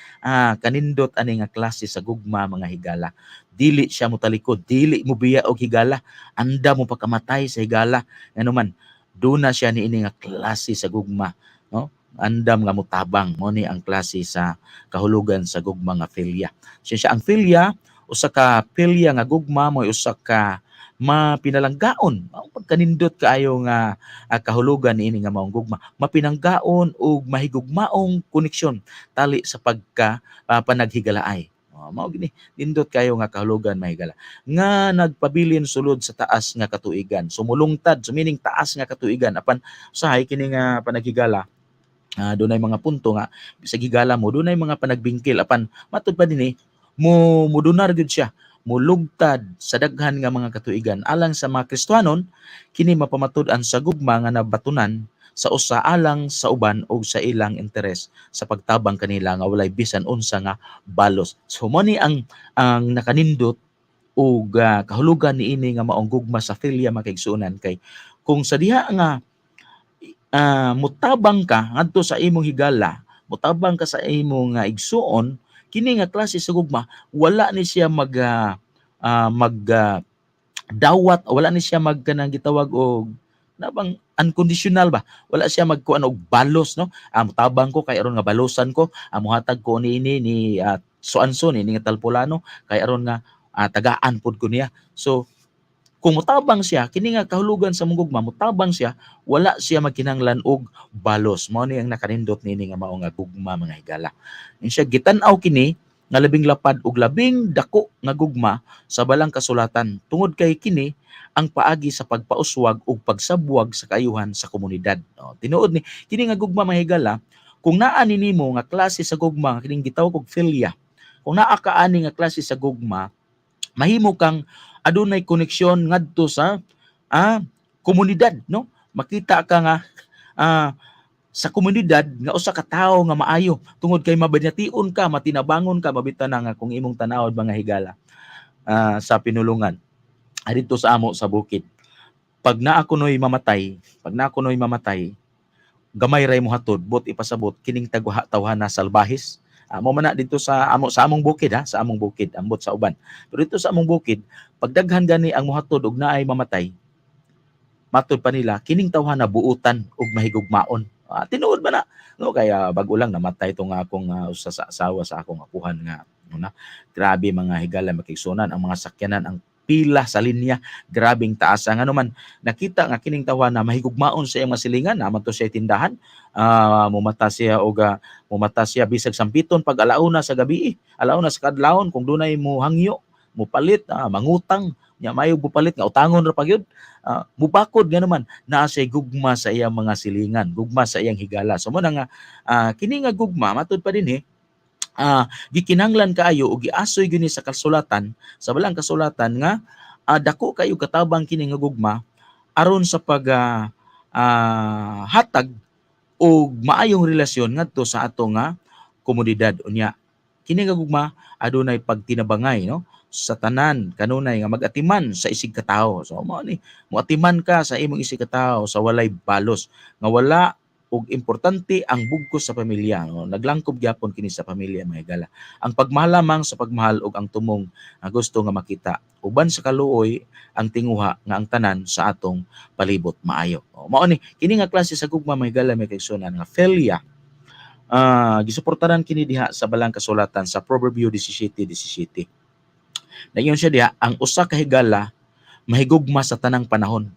kanindot ani nga klase sa gugma mga higala. Dili siya mutalikod, dili mo biya og higala, andam mo pagkamatay sa higala. Ano man, duna siya niini nga klase sa gugma, no? Andam nga mutabang, mo ni ang klase sa kahulugan sa gugma nga philia. Siya ang philia, usa ka philia nga gugma mo usa ka mapinalanggaon. Pagkanindot kaayo nga kahulugan niini nga maong gugma, mapinanggaon ug mahigugmaong koneksyon tali sa panaghigalaay. Mao gini, nindot kayo nga kahulugan mahigala. Nga nagpabilin sulod sa taas nga katuigan. Sumulungtad, meaning taas nga katuigan. Apan usahay kini nga panaghigala, dunay mga punto nga sa gigala mo, dunay mga panagbingkil. Apan matud pa dinhi, mudunar gid siya, mulugtad sa daghan nga mga katuigan. Alang sa mga Kristiyanon, kini mapamatud-an sa gugma nga nabatunan sa usa alang sa uban o sa ilang interes sa pagtabang kanila nga walay bisan unsa nga balos. So mo ni ang nakanindot og kahulugan niini nga maong gugma sa philia makaigsunan, kay kung sa diha nga mutabang ka ngadto sa imong higala, mutabang ka sa imong igsuon, kini nga klase sa gugma wala ni siya dawat, wala ni siya magkanang gitawag og nabang unconditional ba, wala siya magkuan og balos, no? Mutabang ko kay aron nga balosan ko, muhatag ko niini ni so-anso ni nga talpulano kay aron nga tagaan pod ko niya. So kung mutabang siya, kini nga kahulugan sa mugugma, mutabang siya, wala siya magkinahanglan og balos. Mao ni ang nakanindot nini nga mao nga gugma mga higala. Siya gitan-aw kini nga labing lapad ug labing dako nga gugma sa balang kasulatan, tungod kay kini ang paagi sa pagpauswag ug pagsabwag sa kaayuhan sa komunidad. Tinuod ni kini nga gugma mga higala, kung naa nimo nga klase sa gugma kining gitawag og philia, kung naa ka ani nga klase sa gugma, mahimo kang adunay koneksyon ngadto sa komunidad, no? Makita ka nga sa komunidad nga usa ka tawo nga maayo, tungod kay mabanyation ka, matinabangon ka, mabita na nga kung imong tanawod mga higala sa pinulungan adito sa amo sa bukid. Pag naa kunoy mamatay, gamay ray mo hatod, bot ipasabot kining tawhana salbahis. Mo man na dito sa among bukid, sa among bukid, ambot sa uban. Pero dito sa among bukid, pagdaghan gani ang muhatod og naay mamatay, matud pa nila kining tawhana buutan og mahigugmaon. Tinuod ba na, no? Kaya bago lang namatay itong akong usa sa asawa sa akong apuhan nga, no? Grabe mga higala makigsunan ang mga sakyanan, ang pila sa linya, grabing taas. Ang ano man, nakita nga kining tawhana mahigugmaon sa iyang masilingan, naman to siya tindahan, mumata siya bisag sampiton pag alauna sa gabi, alauna sa kadlawon, kung dunay mo hangyo, mupalit, mangutang, nya mayo bupalit nga utangon ra pagyud, mubakod nga naman naa siya gugma sa iyang mga silingan, gugma sa iyang higala. So mo na nga kini nga gugma matud pa dinhi, gikinahanglan kaayo o giasoy gyud sa kasulatan, sa balang kasulatan nga dako kayo katabang kini nga gugma aron sa pag hatag og maayong relasyon ngadto sa ato nga komunidad. Unya kini nga gugma adunay pagtinabangay, no, sa tanan kanunay nga magatiman sa isig katawo. So mao ni moatiman ka sa imong isig katawo sa walay balos, nga wala ug importante ang bugkos sa pamilya, no? Naglangkob gyapon kini sa pamilya mga higala. Ang pagmahal lamang sa pagmahal ug ang tumong gusto nga makita uban sa kaluoy ang tinguha nga ang tanan sa atong palibot maayo. Mao ni kini nga klase sa gugma mga higala may kaigsunan nga philia. Gisuportaran kini diha sa balang kasulatan sa Proverbio 17:17. Naingon siya diha, ang usa ka higala mahigugma sa tanang panahon.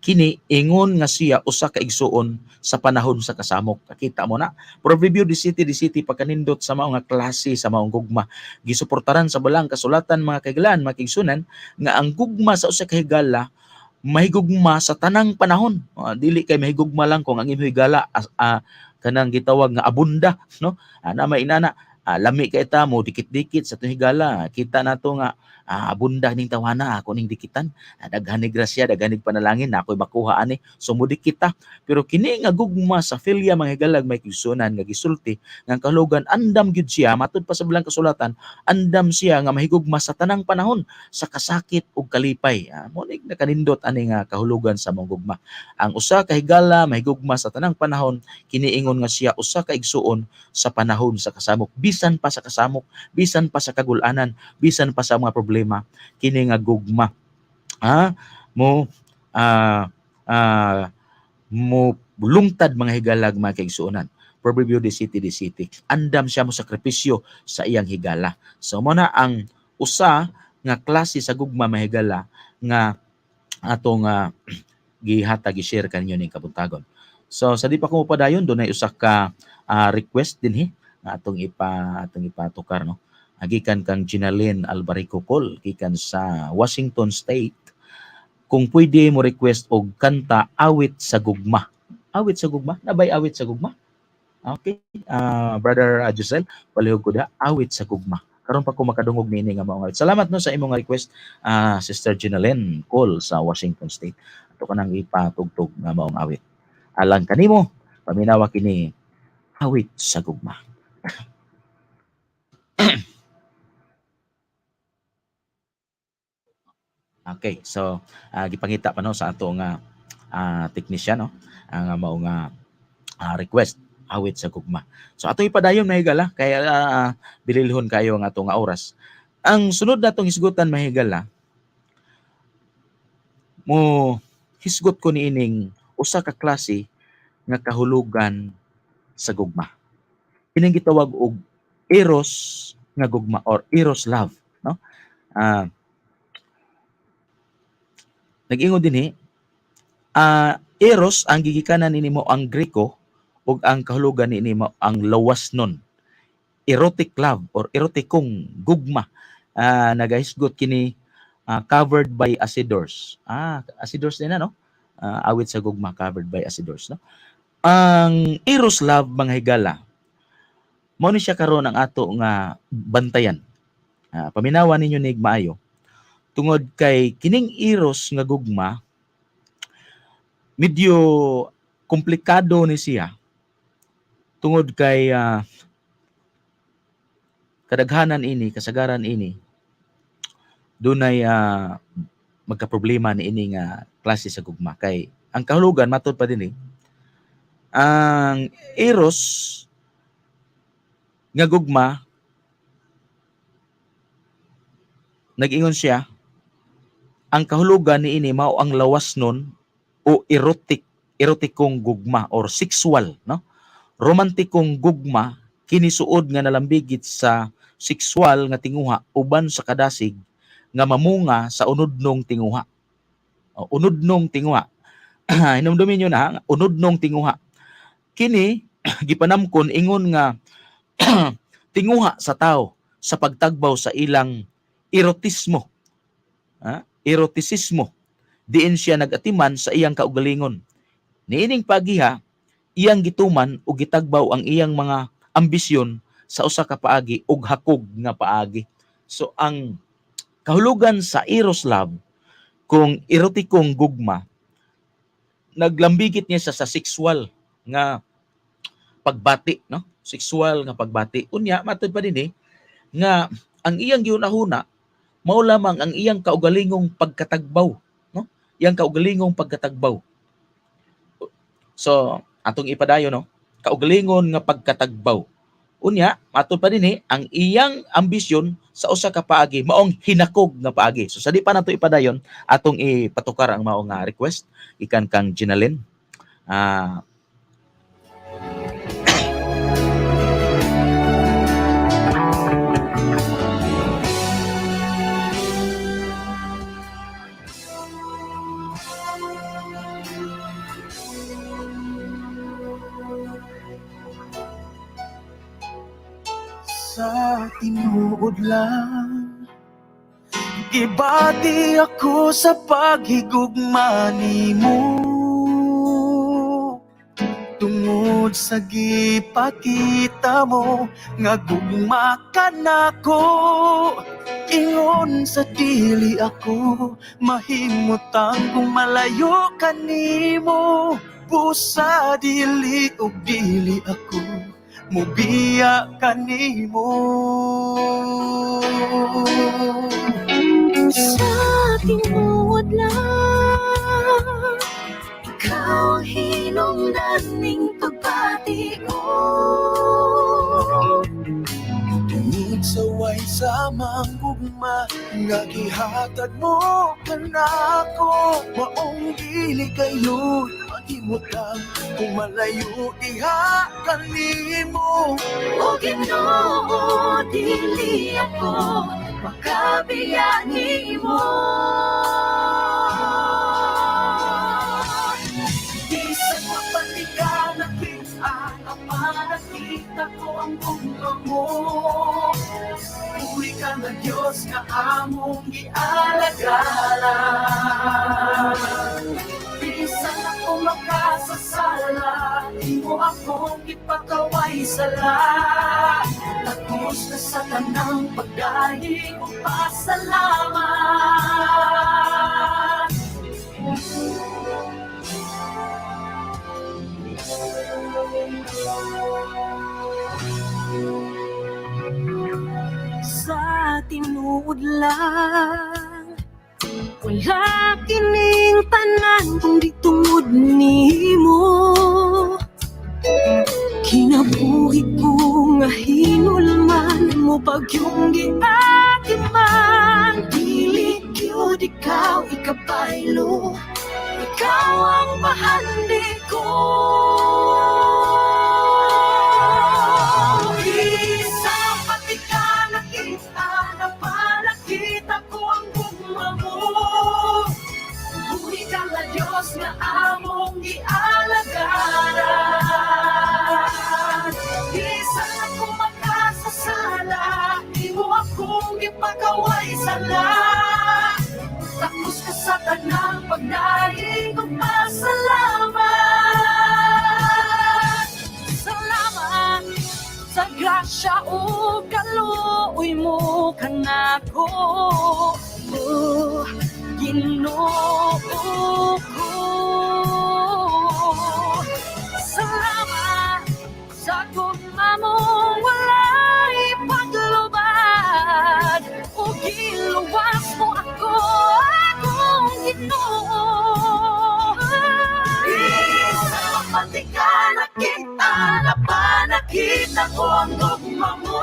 Kini ingon nga siya usa ka igsuon sa panahon sa kasamok. Kakita mo na, Proverbio 17:17 pagkanindot sa mao nga klase sa maong gugma. Gisuportaran sa balang kasulatan mga kaigalan, mga kaigsunan, nga ang gugma sa usa ka higala mahigugma sa tanang panahon. Dili kay mahigugma lang kung ang imong higala kanang gitawag nga abunda, no? Na may inana lami kay ta mo dikit-dikit sa itong higala. Kita nato nga abunda ning tawana ako ning dikitan. Daghan ni grasya, daghan ni panalangin na ako'y makuha ani. So mudikit ta. Pero kini nga gugma sa philia mga higalag may kigsunan nga gisulti nga kalugan andam gyud siya matud pa sa bilang kasulatan, andam siya nga mahigugma sa tanang panahon sa kasakit ug kalipay. Mo ning nakanindot ani nga kahulugan sa mong gugma. Ang usa ka higala mahigugma sa tanang panahon, kini ingon nga siya usa ka igsuon sa panahon sa kasamok. Bisan pa sa kasamok, bisan pa sa kagul-anan, bisan pa sa mga problema, kini nga gugma mo lungtad mga higalag mga kaigsuonan. Proverbio 17:17. Andam siya mo sakripisyo sa iyang higala. So mo na ang usa nga klase sa gugma mga higala nga atong gihatag i-share kanyo ning kabuntagon. So sa di pa ko padayon dunay usa ka request dinhi nga atong ipatukar, no. Gikan kang Ginaline Albarico Col gikan sa Washington State. Kung pwede mo request og kanta awit sa gugma. Awit sa gugma? Nabay awit sa gugma? Okay. Brother Josel, palihog ko da awit sa gugma. Karon pa ko makadungog nini nga mao awit. Salamat no sa imong request, Sister Ginaline Col sa Washington State. Ato kanang ipatugtog nga maong awit. Alang kanimo, paminawa kini awit sa gugma. Okay, so gipangita pa no sa ato nga teknisyan, no, ang mao nga request awit sa gugma. So ato ipadayon na higala kay bililhon kayo ang ato nga oras. Ang sunod natong hisgutan mahigala mo hisgot ko niining usa ka klase nga kahulugan sa gugma. Kining gitawag og eros nga gugma or eros love, no? Nag-ingon dinhi, eros ang gigikanan nimo ang Greko ug ang kahulugan nimo ang lawasnon. Erotic love or erotikong gugma. Nagahisgot kini covered by Acidors. Acidors din na, no? Awit sa gugma covered by Acidors, no? Ang eros love mga higala, mao ni siya karon ang ato nga bantayan. Paminawan ninyo nig maayo. Tungod kay kining eros nga gugma, medyo komplikado ni siya. Tungod kay kadaghanan ini, kasagaran ini, dunay magkaproblema ni ini nga klase sa gugma. Kay ang kahulugan matud pa dinhi, ang eros nga gugma, nag-ingon siya, ang kahulugan ni ini mao ang lawasnon o erotikong gugma or sexual, no? Romantikong gugma kini suod nga nalambigit sa sexual nga tinguha uban sa kadasig nga mamunga sa unodnong tinguha. Unodnong tinguha. Hinumdumin niyo na, unodnong tinguha. Kini gipanamkon ingon nga tinguha sa tao sa pagtagbaw sa ilang erotismo. Erotisismo. Diin siya nagatiman sa iyang kaugalingon. Niining pagiha, iyang gituman o gitagbaw ang iyang mga ambisyon sa usa ka paagi ug hakog nga paagi. So ang kahulugan sa eros love kung erotikong gugma, naglambigit niya sa sexual nga pagbati, no? Sexual nga pagbati. Unya matud pa dinhi nga ang iyang giunahuna mao lamang ang iyang kaugalingong pagkatagbaw, no? Iyang kaugalingong pagkatagbaw. So atong ipadayon no, kaugalingon nga pagkatagbaw. Unya, matod pa dinhi ang iyang ambisyon sa usa ka paagi maong hinakog nga paagi. So sa di pa nato ipadayon, atong ipatukar ang mao nga request ikan kang Ginalyn. Sa tinuod lang, gibati ako sa paghigugma nimo. Tungod sa gipakita mo nga gugma ka nako, ingon sa dili ako mahimutang kung malayo ka nimo. Busa dili ug dili ako mubiya kanimo. Sa tinuod lang, ikaw ang hinungdan ning pagbati ko. Tungod sa way sa manggugma nga gihatag mo kanako, maong dili kayo mahimutang kung malayo diha kanimo. O Ginoo, dili ako makabiya nimo. Isang mapatigan kita, nakita ko ang gugma mo. Uwi ka na Diyos na among gialagala. Bisan ako makasasala, di mo akong ipakaway sala. Tapos na sa tanang pagdahi o pasalamat. Sa tinuod lang, wala kining tanan kundi tungod nimo. Kinabuhi ko nga hinulman mo pagyong giakin man. Dili gyud ikaw ikabaylo, ikaw ang mahandi ko. Isang patikan na kita, napalakita ko ang gugma mo. Buhi ka na Diyos na among gialagaran. Isang ako makasasala, di mo akong ipakaway sala. Tapos ka sa tanang pagdaing kong pasalamat. Salamat sa grasya o kaluoy mo kanako, oh, Ginoo ko. Salamat sa gugma mo walay paglubad, o giluwas mo ako, akong Ginoo. Isang patikan na kita, napanakita ko ang gugma mo.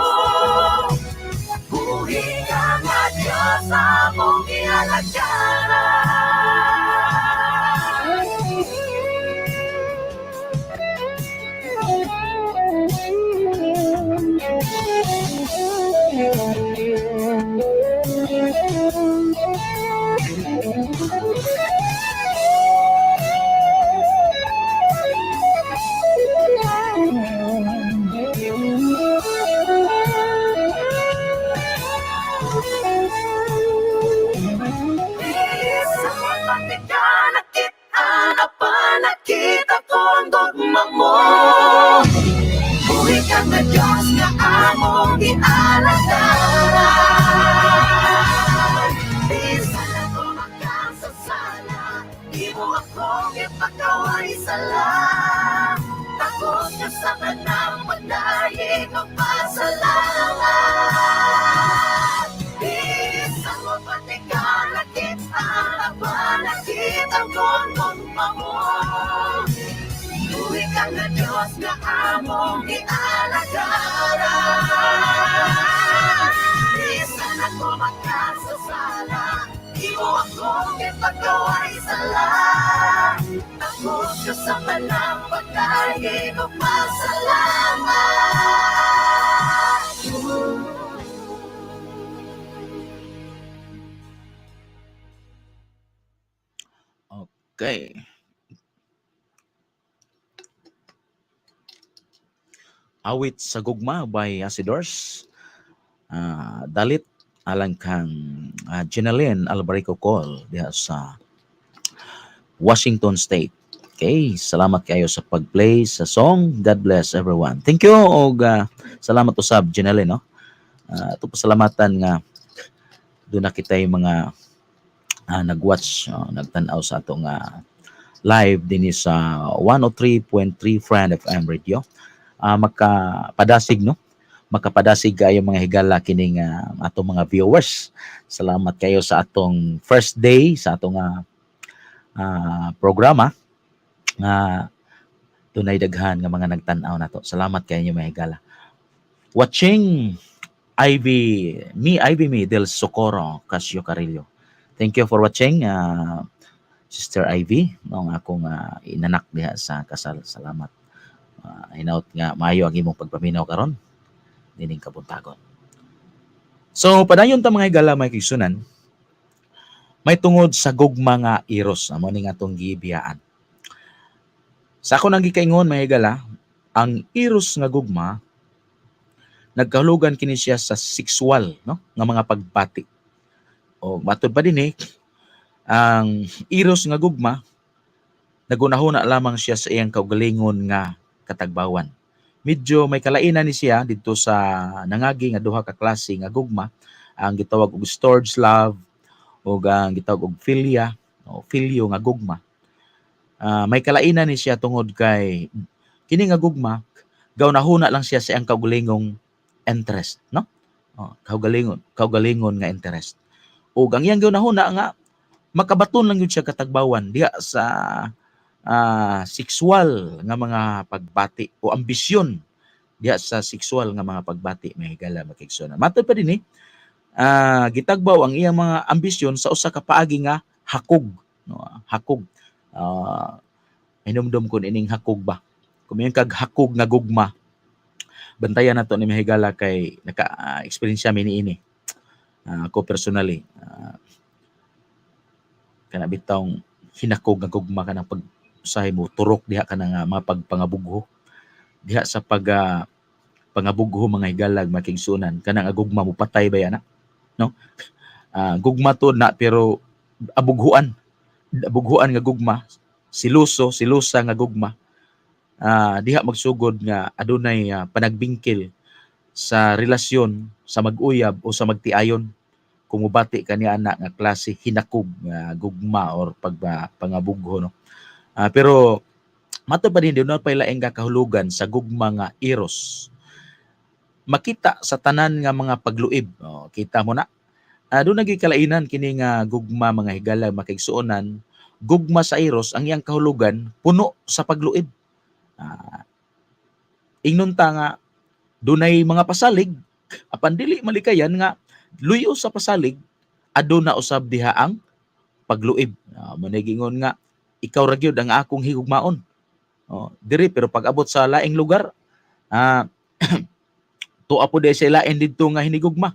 Buhi ka nga Diyos among kang na Diyos nga among ialagara. Bisan ako makasasala, imo akong ipagkaway sala. Ako ka sa panapagkain o pasalamat. Okay. Awit sa Gugma by Acidors. Dalit alang kang Jenaline Albarico Call diha sa Washington State. Okay, salamat kayo sa pag-play sa song. God bless everyone. Thank you og salamat usab Jenaline, no. Ito pasalamatan nga doon na kita yung mga nag-watch, nagtanaw sa atong live din sa 103.3 Friend FM Radio. Makapadasig, no? Makapadasig kayo mga higala kining atong mga viewers. Salamat kayo sa atong first day sa atong programa. Dunay daghan nga mga nagtanaw nato. Salamat kayo mga higala. Watching Ivy Me del Socorro Casio Carillo. Thank you for watching, Sister Ivy, no, akong inanak diha sa kasal. Salamat. Hinaut nga maayo ang imong pagpaminaw karon dining kabuntagon. So padayon ta mga higala may kigsunan, may tungod sa gugma nga eros amo ning atong gibiyaan. Sa ako nang gikaingon mga higala, ang eros nga gugma nagkahulugan kini siya sa sexual, no, nga mga pagbati. O matud pa din ang eros nga gugma nagunahuna lamang siya sa iyang kaugalingon nga katagbawan. Medyo may kalainan ni siya dito sa nangagi nga duha ka klase nga gugma, ang gitawag og storge love o ang gitawag og philia o filio nga gugma. May kalainan ni siya tungod kay kini nga gugma gawnahuna lang siya sa iyang kaugalingong interest, no? Kaugalingon nga interest. O ang iyang gawnahuna nga makabaton lang yun siya katagbawan diha sa sexual nga mga pagbati o ambisyon diha sa sexual nga mga pagbati may higala makigsunan. Matod pa din gitagbaw ang iyang mga ambisyon sa usa ka paagi nga hakog, no? Hakog. Hinumdum ko ining hakog ba. Kung may kag hakog nga gugma, bantayan nato ni mahigala kay naka-experience mi niini. Ako personally, kana bitawng hinakog nga gugma ka ng pag-usahay mo, turok diha ka ng mga pagpangabugho. Diha sa pangabugho mga higalag makigsunan, kanang agugma mo patay ba yan, no? Gugma to na pero abughuan nga gugma, silusa nga gugma. Diha magsugod nga adunay panagbingkil sa relasyon sa mag-uyab o sa magtiayon kung mubati kani anak nga klase hinakog nga gugma or pangabugho, no. Pero mato pa din doon pa laing kahulugan sa gugma nga eros. Makita sa tanan nga mga pagluib. Kita mo na. Doon naging kini nga gugma mga higala makigsuonan. Gugma sa eros ang iyang kahulugan puno sa pagluib. Ingnon ta nga dunay mga pasalig apan dili malikayan nga luyo sa pasalig aduna usab diha ang pagluib. Managingon nga ikaw ra gyud ang akong higugmaon. Diri pero pag abot sa laing lugar tuwa po di sa lain didto nga hinigugma.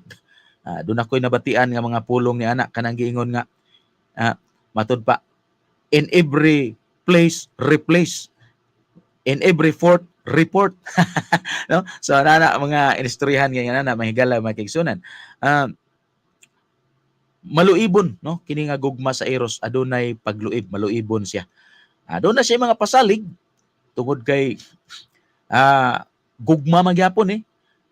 Doon ako'y nabatian nga mga pulong ni anak kanang giingon nga matud pa, in every place replace, in every fort report. No? So nana mga inistoryahan nga na mahigala makigsunan. Maluibon, no, kini nga gugma sa eros adunay pagluib, maluibon siya. Doon na siya mga pasalig tungod kay gugma magyapon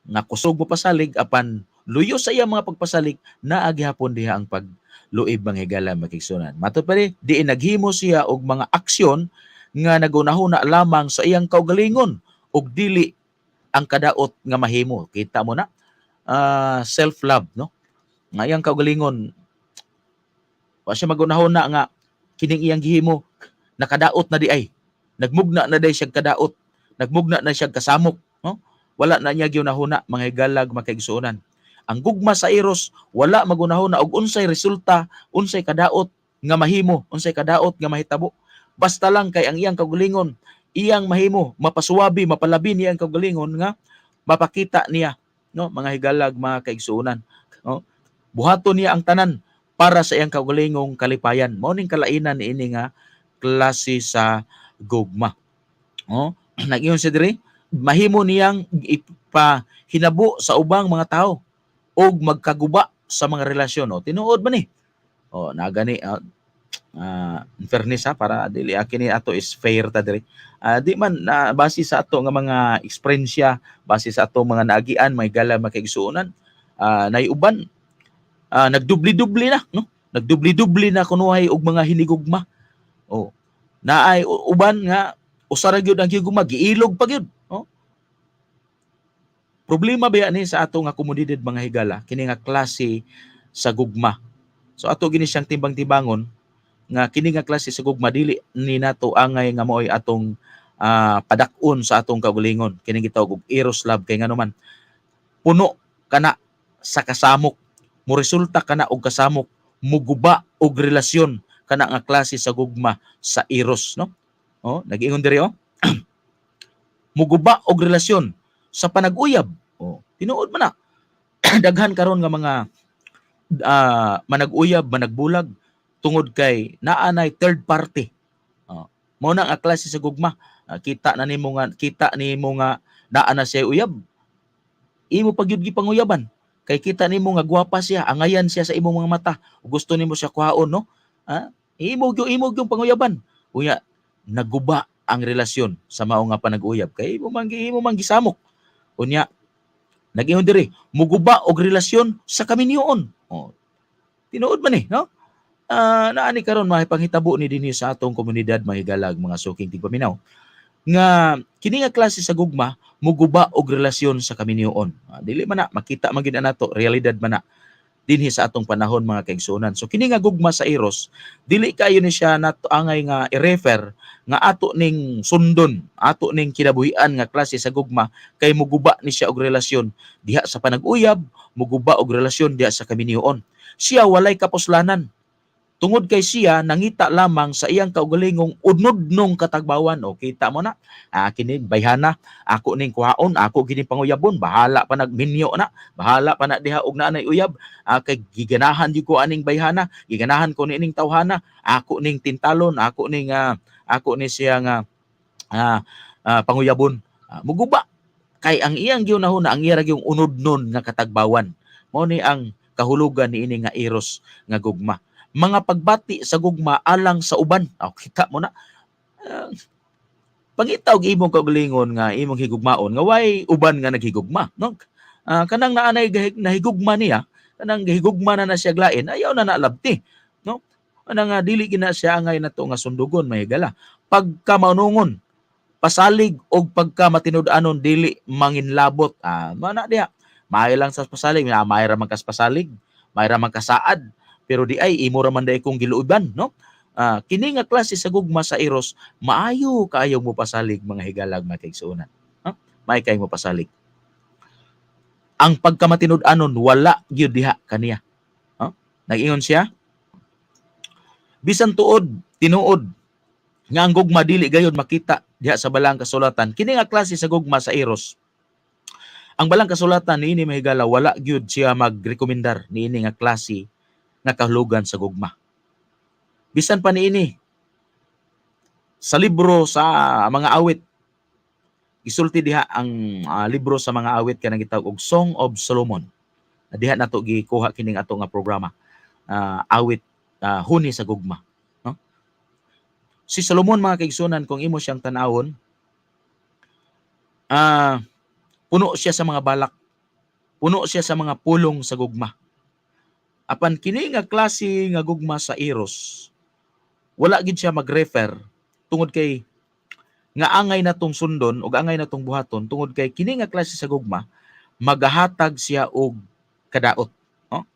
nga kusog mo pasalig apan luyo sa iya mga pagpasalig na agyapon diha ang pagluib mga higala makigsunan. Matud pa di naghimo siya og mga aksyon nga nagunahuna lamang sa iyang kaugalingon ug dili ang kadaot nga mahimo. Kita mo na self-love, no? Nga iyang kaugalingon wa siya magunahuna nga kining iyang gihimo nakadaot na di ay nagmugna na day siya kadaot nagmugna na siya kasamok, no? Wala na niya ginahuna mga higalag makaigsuonan. Ang gugma sa Eros wala magunahuna og unsay resulta, unsay kadaot nga mahimo, unsay kadaot nga mahitabo. Basta lang kay ang iyang kaugalingon, iyang mahimo, mapasuwabi, mapalabi niya ang kaugalingon nga mapakita niya, no, mga higalag mga kaigsuonan, no? Buhaton niya ang tanan para sa iyang kaugalingong kalipayan. Mao ning kalainan niini nga klase sa gugma. No? Nag-ingon siya diri, mahimo niyang ipahinabo sa ubang mga tao og magkaguba sa mga relasyon. O, tinuod ba ni? O, nagani, in fairness ha, para dili kini ato is fair ta diri. Di man base sa ato nga mga eksperyensya, base sa ato mga naagian, may gala makaigsuonan, naiuban nagdubli-dubli na, no? Nagdubli-dubli na kunuhay og mga hinigugma. Oh. Naay uban nga usa ra gyud ang higugma, giilog pa gyud, no? Problema ba ni sa ato nga komunidad mga higala kini nga klase sa gugma. So ato gini siyang timbang-timbangon nga kini nga klase sa gugma dili ni nato angay nga moy atong padak-on sa atong kaugalingon. Kini gitawag og eros love kay nganuman puno kana sa kasamok, mo resulta kana og kasamok, muguba og relasyon kana nga klase sa gugma sa eros, no? Oh, nag-ingon diri oh. Muguba og relasyon sa panag-uyab. Oh, tinuod man na. Daghan karon nga mga manag-uyab, managbulag tungod kay naa nay third party. Mao na ang klase sa gugma. Kita nimo nga naa na siya uyab. Imo pagyud gipanguyaban. Kay kita nimo nga gwapa siya, angayan siya sa imong mga mata. Gusto nimo siya kuhaon, no? Imo yung panguyaban. Unya naguba ang relasyon sa mao nga panag-uyab kay imo man gisamok. Unya nag-ingon diri, muguba og relasyon sa kaminyoon. Oh. Tinuod man no? Naani karon mahipanghitabo ni dinhi sa atong komunidad mahigalag mga suking tigpaminaw nga kini nga klase sa gugma muguba og relasyon sa kaminyoon. Dili man na makita man gid nato, realidad man na dinhi sa atong panahon mga kaigsuonan. So kini nga gugma sa Eros dili kayo ni siya nato angay nga i-refer nga ato ning sundon, ato ning kinabuhian nga klase sa gugma kay muguba ni siya og relasyon diha sa panag-uyab, muguba og relasyon diha sa kaminyoon. Siya walay kapuslanan. Tungod kay siya nangita lamang sa iyang kaugalingong unod-nong katagbawan. O kita mo na, kini bayhana, ako ning kuhaon, ako gini panguyabon, bahala pa nagminyo na, bahala pa na diha og naanay uyab, kay giganahan di ko aning bayhana, giganahan ko ning tawhana, ako ning tintalon, ako ni siya nga panguyabon. Muguba kay ang iyang ginahuna, ang iya ra gyung unod-non nga katagbawan. Mao ni ang kahulugan niini nga Eros nga gugma. Mga pagbati sa gugma alang sa uban. Kita mo na. Pangitaw imong kaugalingon nga imong higugmaon nga way uban nga naghigugma, no? Kanang naanay nahigugma niya, kanang gihigugma na siya glain, ayaw na nalabti, no? Anang dili gina siya angay nato nga sundugon mahigala. Pagka maunungon, pasalig og pagka matinud-anon dili manginlabot. Mana diha. May lang sa pasalig, may ra man kas pasalig, may ra man kasaad. Pero di ay imo ra man day kong giluuban, no? Kini nga klase sa gugma sa Eros, maayo kaayo mo pasalig mga higalag mga kaigsuonan. May kay mo pasalig. Ang pagkamatinud-anon wala gyud diha kaniya. Nag-ingon siya, bisan tuod, tinuod nga ang gugma dili gayud makita diha sa balang kasulatan. Kini nga klase sa gugma sa Eros, ang balang kasulatan niini mahigala wala gyud siya magrekomendar niini nga klase nga kahulugan sa gugma. Bisan pa niini sa libro sa mga awit, isulti diha ang libro sa mga awit kanang gitawag og Song of Solomon. Diha nato gikuha kining ato nga programa, awit huni sa gugma, no? Si Solomon mga kaigsunan, kung imo siyang tan-awon, puno siya sa mga balak, puno siya sa mga pulong sa gugma. Apan kini nga klase nga gugma sa Eros, wala gid siya mag-refer tungod kay nga angay natong sundon ug angay natong buhaton tungod kay kini nga klase sa gugma magahatag siya og kadaot, no?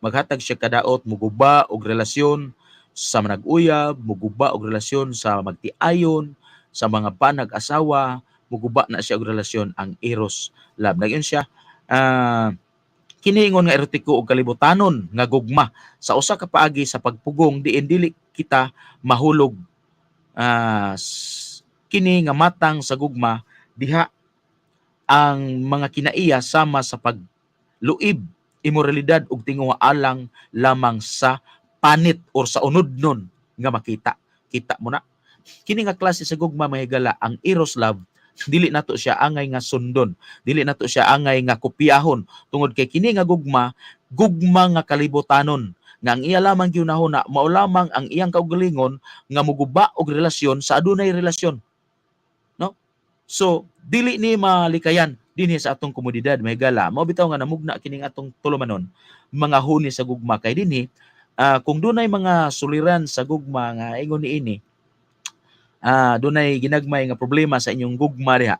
Maghatag siya kadaot, muguba og relasyon sa manag-uyab, muguba og relasyon sa magtiayon, sa mga panag-asawa, muguba na siya og relasyon ang eros love. Nagyon siya kiniingon nga erotiko og kalibutanon nga gugma sa usa ka paagi sa pagpugong diin dili kita mahulog kini nga matang sa gugma diha ang mga kinaiya sama sa pagluib imoralidad ug tinguha alang lamang sa panit or sa unod-non nga makita. Kita mo na kini nga klase sa gugma mahigala ang eros love, dili nato siya angay nga sundon, dili nato siya angay nga kopyahon tungod kay kini nga gugma nga kalibutanon nga ang iya lamang giunahuna mao lamang ang iyang kaugalingon nga muguba og relasyon sa adunay relasyon, no? So dili ni malikayan dinhi sa atong komunidad mahigala mao bitaw nga namugna kining atong tulumanon mga huni sa gugma kay dinhi kung dunay mga suliran sa gugma nga ingon niini dunay ginagmay nga problema sa inyong gugma diha,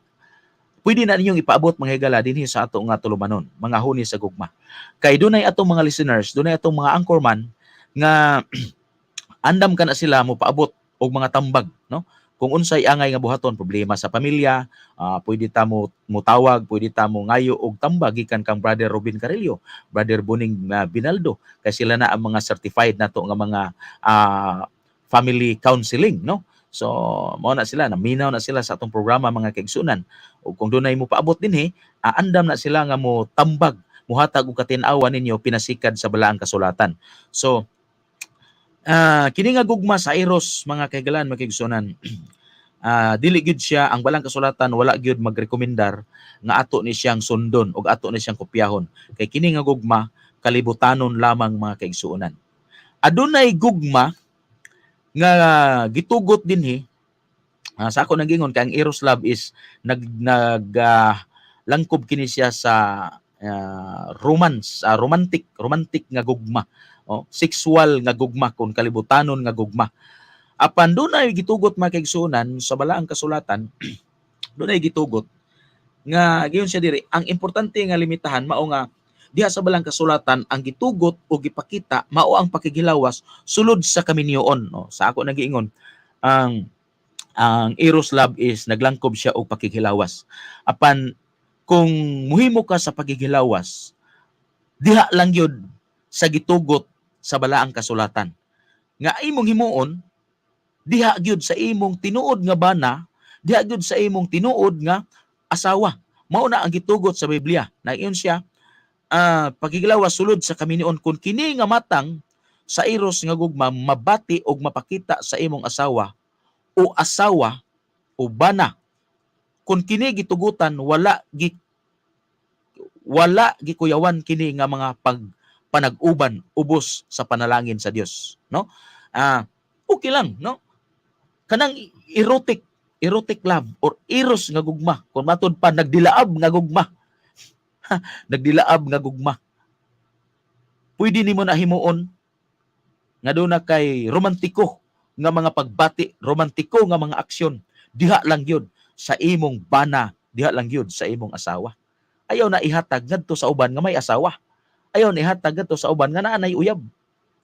pwede na ninyong ipaabot mga higala dinhi sa ato nga tulumanon, mga huni sa gugma. Kay dunay atong mga listeners, dunay atong mga anchorman nga andam ka na sila mo paabot og mga tambag, no? Kung unsay angay nga buhaton problema sa pamilya, pwede ta mo tawag, pwede ta mo ngayo og tambag gikan kang Brother Robin Carrillo, Brother Boning Binaldo, kay sila na ang mga certified nato nga mga family counseling, no? So, mao na sila, naminaw na sila sa atong programa mga kaigsunan. O kung dunay mo paabot dinhi, andam na sila nga mo tambag, muhatag og katin-awan ninyo pinasikad sa balaang kasulatan. So, kini nga gugma sa eros mga kaigalan mga kaigsunan, dili gyud siya ang balaang kasulatan wala gyud magrekomendar nga ato ni siyang sundon o ato ni siyang kopyahon. Kay kini nga gugma kalibutanon lamang mga kaigsunan. Adunay gugma nga gitugot dinhi sa ako nagingon kay ang eros love is langkob kini siya sa romantic nga gugma, sexual nga gugma kun kalibutanon nga gugma. Apan dunay gitugot mga kaigsunan sa balaang kasulatan dunay gitugot nga giyon siya diri ang importante nga limitahan mao nga diha sa balang kasulatan ang gitugot o gipakita mao ang pakigilawas sulod sa kaminyoon, no? Sa ako nagiingon ang eros love is naglangkob siya og pakigilawas. Apan kung muhimo ka sa pakigilawas diha lang gyud sa gitugot sa balaang kasulatan nga imong himuon diha gyud sa imong tinuod nga bana, diha gyud sa imong tinuod nga asawa. Mao na ang gitugot sa Biblia. Naingon siya pakigilawas sulod sa kaminyoon kung kini nga matang sa eros nga gugma mabati og mapakita sa imong asawa o bana, kung kini gitugutan wala gikuyawan kini nga mga panag-uban ubos sa panalangin sa Dios, no? Okay lang, no? Kanang erotic love or eros nga gugma kung matud pa nagdilaab nga gugma nagdilaab nga gugma. Pwede nimo na himuon nga doon na kay romantiko nga mga pagbati, romantiko nga mga aksyon, diha lang yun sa imong bana, diha lang yun sa imong asawa. Ayaw na ihatag ngadto sa uban nga may asawa. Ayaw na ihatag ngadto sa uban nga naanay uyab.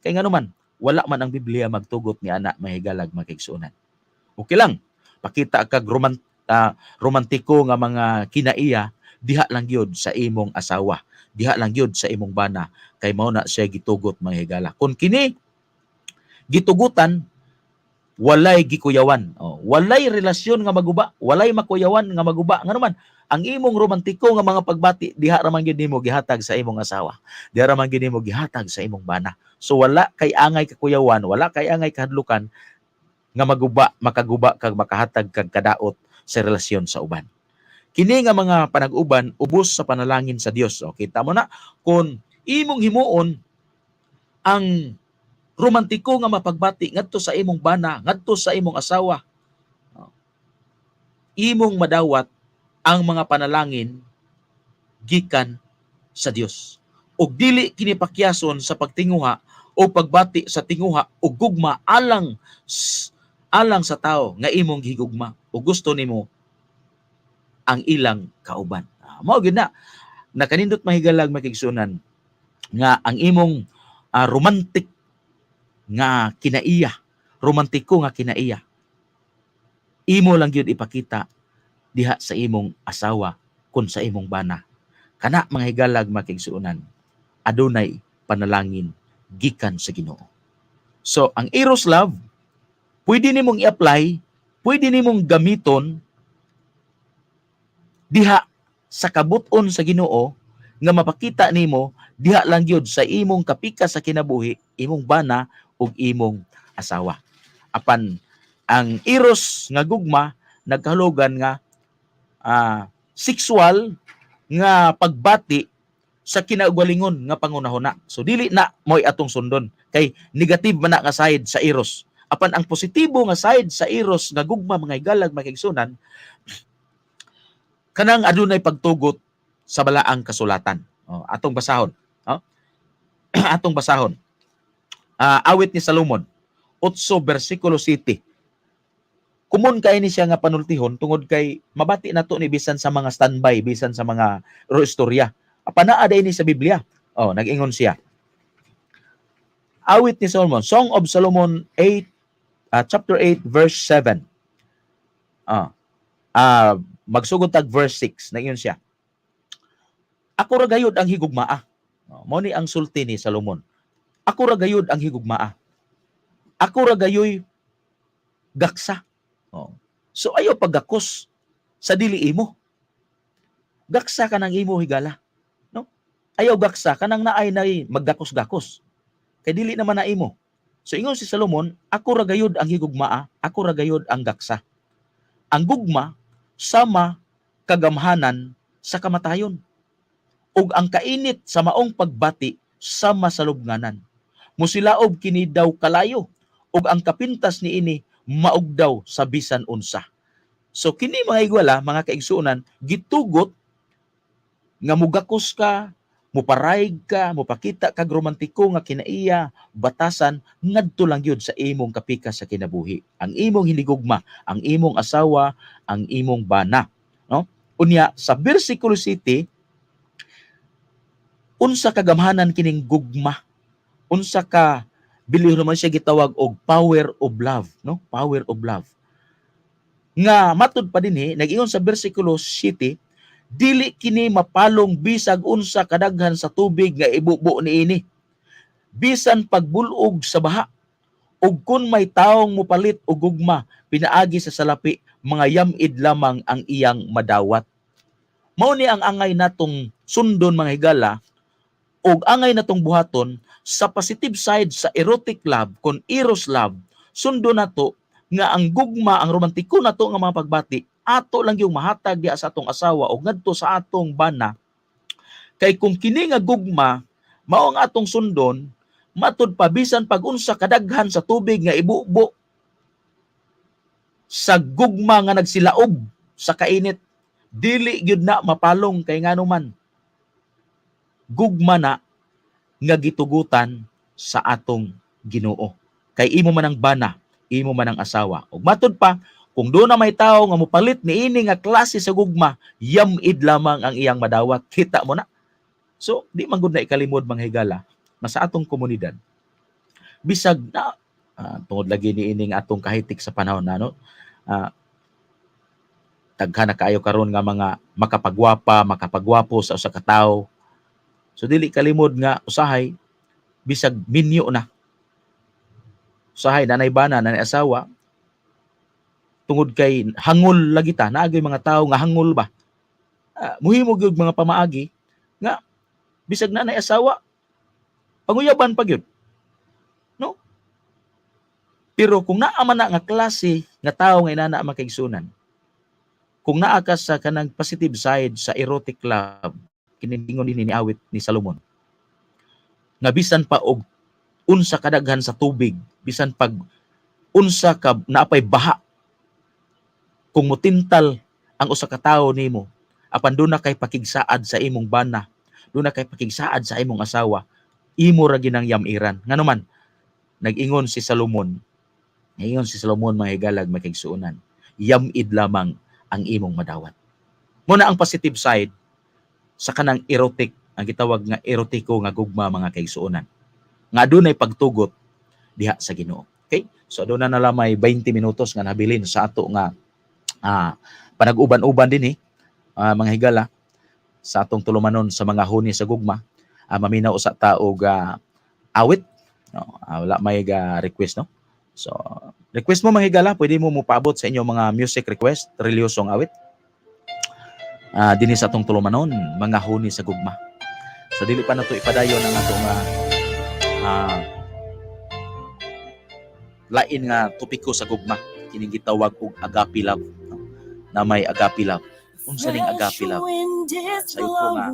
Kay nga naman, wala man ang Biblia magtugot ni ana mahigalag makigsunan. Okay lang, pakita kag romantiko nga mga kinaiya, diha lang gyud sa imong asawa, diha lang gyud sa imong bana, kay mao na siya gitugot mga higala. Kung kini gitugutan walay gikuyawan, walay relasyon nga maguba, walay makuyawan nga maguba, nga naman ang imong romantiko nga mga pagbati diha ra man gyud nimo gihatag sa imong asawa, diha ra man gyud nimo gihatag sa imong bana. So wala kay angay kakuyawan, wala kay angay kahadlukan nga makaguba kag makahatag kag kadaot sa relasyon sa uban. Kini nga mga panag-uban ubos sa panalangin sa Dios. O, kita mo na kung imong himuon ang romantiko nga mapagbati ngadto sa imong bana, ngadto sa imong asawa, imong madawat ang mga panalangin gikan sa Dios. Og dili kini pakyason sa pagtinguha o pagbati sa tinguha o gugma alang sa tao nga imong gigugma o gusto nimo ang ilang kauban. Mao gyud na nakanindot mahigalag makigsunan nga ang imong romantic nga kinaiya, romantiko nga kinaiya, imo lang gyud ipakita diha sa imong asawa kun sa imong bana. Kana mga higalag makigsuonan, adunay panalangin gikan sa Ginoo. So ang eros love pwede nimong i-apply, pwede nimong gamiton diha sa kabut-on sa Ginoo nga mapakita nimo diha lang gyud sa imong kapika sa kinabuhi, imong bana ug imong asawa. Apan ang eros nga gugma nagkahulugan nga sexual nga pagbati sa kinaugalingon nga pangunahuna. So dili na mo'y atong sundon kay negative man na nga side sa eros. Apan ang positibo nga side sa eros nga gugma mga higalag makigsunan, kanang adunay pagtugot sa balaang kasulatan. Atong basahon. Atong basahon. Awit ni Salomon 8 versikulo 7. Kumun kay ni siya nga panultihon tungod kay mabati nato ni bisan sa mga standby, bisan sa mga istorya. Apanaa day ni sa Biblia. Nag-ingon siya. Awit ni Solomon, Song of Solomon 8 chapter 8 verse 7. Magsugod tag verse 6, nag-ingon siya. Ako ra gayud ang higugmaa. Mao ni ang sulti ni Solomon. Ako ra gayud ang higugmaa. Ako ra gayoy gaksa. So ayaw paggakos sa dili imo. Gaksa ka ng imo higala. No? Ayaw gaksa ka nang naay maggakos-gakos. Kay dili naman na imo. So ingon si Solomon, ako ra gayud ang higugmaa, ako ra gayud ang gaksa. Ang gugma sama kagamhanan sa kamatayon. Ug ang kainit sa maong pagbati sama sa lubnganan. Musilaob kini daw kalayo ug ang kapintas niini maog daw sa bisan unsa. So kini mga igwala, mga kaigsuonan, gitugot nga mugakos ka, muparayg ka, mupakita kag romantiko nga kinaiya, batasan ngadto lang gyud sa imong kapika sa kinabuhi. Ang imong hinigugma, ang imong asawa, ang imong bana, no? Unya sa bersikulo 7, unsa kagamhanan kining gugma? Unsa ka bili naman siya gitawag og power of love, no? Power of love. Nga matud pa dinhi, nag-ingon sa bersikulo 7, dili kini mapalong bisag unsa kadaghan sa tubig nga ibubo niini. Bisan pagbulog sa baha, ug kun may taong mupalit og gugma pinaagi sa salapi, mga yamid lamang ang iyang madawat. Mao ni ang angay natong sundon mga higala, ug angay natong buhaton sa positive side sa erotic love, kon eros love, sundo nato nga ang gugma, ang romantiko nato nga mga pagbati, ato lang yung mahatag diha sa atong asawa o ngadto sa atong bana. Kay kung kini nga gugma mao ang atong sundon, matud pa bisan pag unsa kadaghan sa tubig nga ibubo sa gugma nga nagsilaob sa kainit, dili gyud na mapalong kay nganuman gugma na nga gitugutan sa atong Ginoo. Kay imo man ang bana, imo man ang asawa. Ug matud pa, kung doon na may tao nga mupalit niini nga klase sa gugma, yamid lamang ang iyang madawat. Kita mo na. So, di man gud na ikalimod mga higala na sa atong komunidad. Bisag na tungod lagi niining atong kahitik sa panahon na, no? Daghan na kaayo karon nga mga makapagwapo sa usa ka tawo. So dili kalimod nga usahay bisag minyo na. Usahay nanay bana, nanay asawa, tungod kay hangol lagi ta, naagay mga tao nga hangol ba. Muhimo gyud mga pamaagi nga bisag nanay asawa panguyaban pa gyud. No? Pero kung naa man na nga klase nga tao nga inana makaigsunan, kung naa ka sa kanang positive side sa erotic love, kiningon din ni awit ni Solomon, nga bisan pa og unsa kadaghan sa tubig, bisan pag unsa ka naapay baha, kung mutintal ang usa ka tawo nimo, apan doon na kay pakigsaad sa imong bana, doon na kay pakigsaad sa imong asawa, imo ra ginang yamiran. Nganuman nag-ingon si Solomon mga higalag makigsuonan, yamid lamang ang imong madawat. Muna ang positive side sa kanang erotic, ang gitawag nga erotiko nga gugma mga kaigsuonan, nga adunay pagtugot diha sa Ginoo. Okay? So doon na lamay 20 minutos nga nabilin sa ato nga panag-uban-uban din mga higala sa atong tulumanon sa mga huni sa gugma. Maminaw sa taog awit, no? Wala may request, no? So request mo mga higala, pwede mo paabot sa inyong mga music request, reliyosong awit. Dinhi sa atong tulumanon, mga huni sa gugma. So dili pa nato ipadayon ang atong lain nga topiko sa gugma, kining gitawag og agape love, no? Na may agape love. Unsa ning agape love? Sa ito nga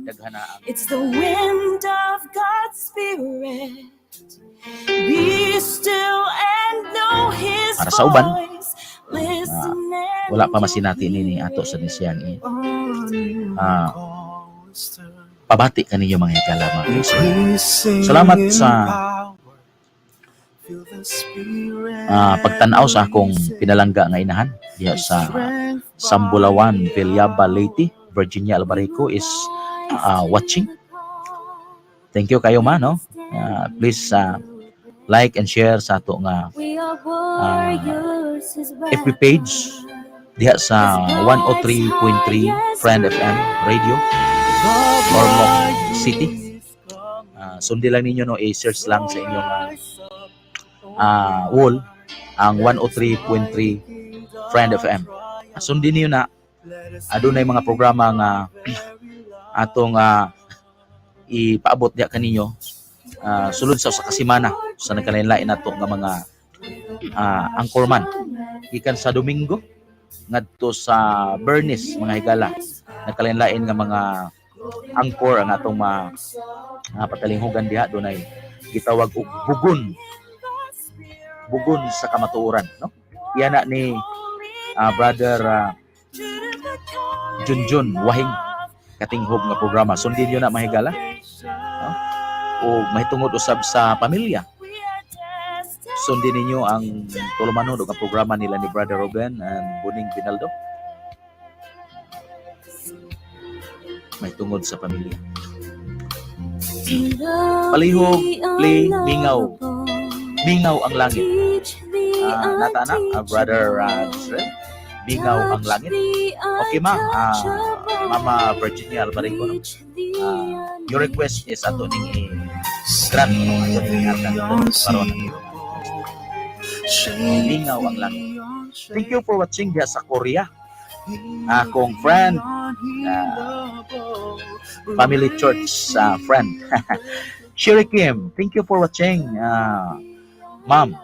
daghana ang It's the wind of God's Spirit. Be still and know His Para sa uban, voice. Listen and wala pa masinati nini ato sa nisyan pabati kaninyo mga higala mga kaibigan. Salamat sa pagtanaw sa akong pinalangga nga inahan diya sa Sambulawan, Villaba, Leyte, Virginia Albarico is watching. Thank you kayo man, no? Please like and share sa ato nga FB page diha sa 103.3 Friend FM Radio, Ormoc City. Sundi lang ninyo, no, i-search lang sa inyong wall ang 103.3 Friend FM. Sundin niyo na adunay mga programa nga atong ipaabot diha kaninyo sulod sa kasimana sa nagkalain-lain nato nga mga anchorman gikan sa Domingo ngadto sa Bernice mga higala, nagkalain-lain nga mga anchor ang atong patalinghugan diha. Dunay gitawag og bugon sa kamatuoran, no? Yana ni brother Junjun Wahing katinghog nga programa. Sundin niyo na mahigala, no? O mahitungod usab sa pamilya, sundin ninyo ang tulumanon og programa nila ni Brother Ruben and Buning Binaldo. Mahitungod sa pamilya. Palihog, play, mingaw ang langit. Natana, Brother Israel, mingaw ang langit. Okay ma, Mama Virginia Albarico, no? Your request is ato ning grant mo ato ning karon mingaw ang langit. Thank you for watching diya sa Korea. Akong friend, Family Church friend, Sherry Kim, thank you for watching. Ma'am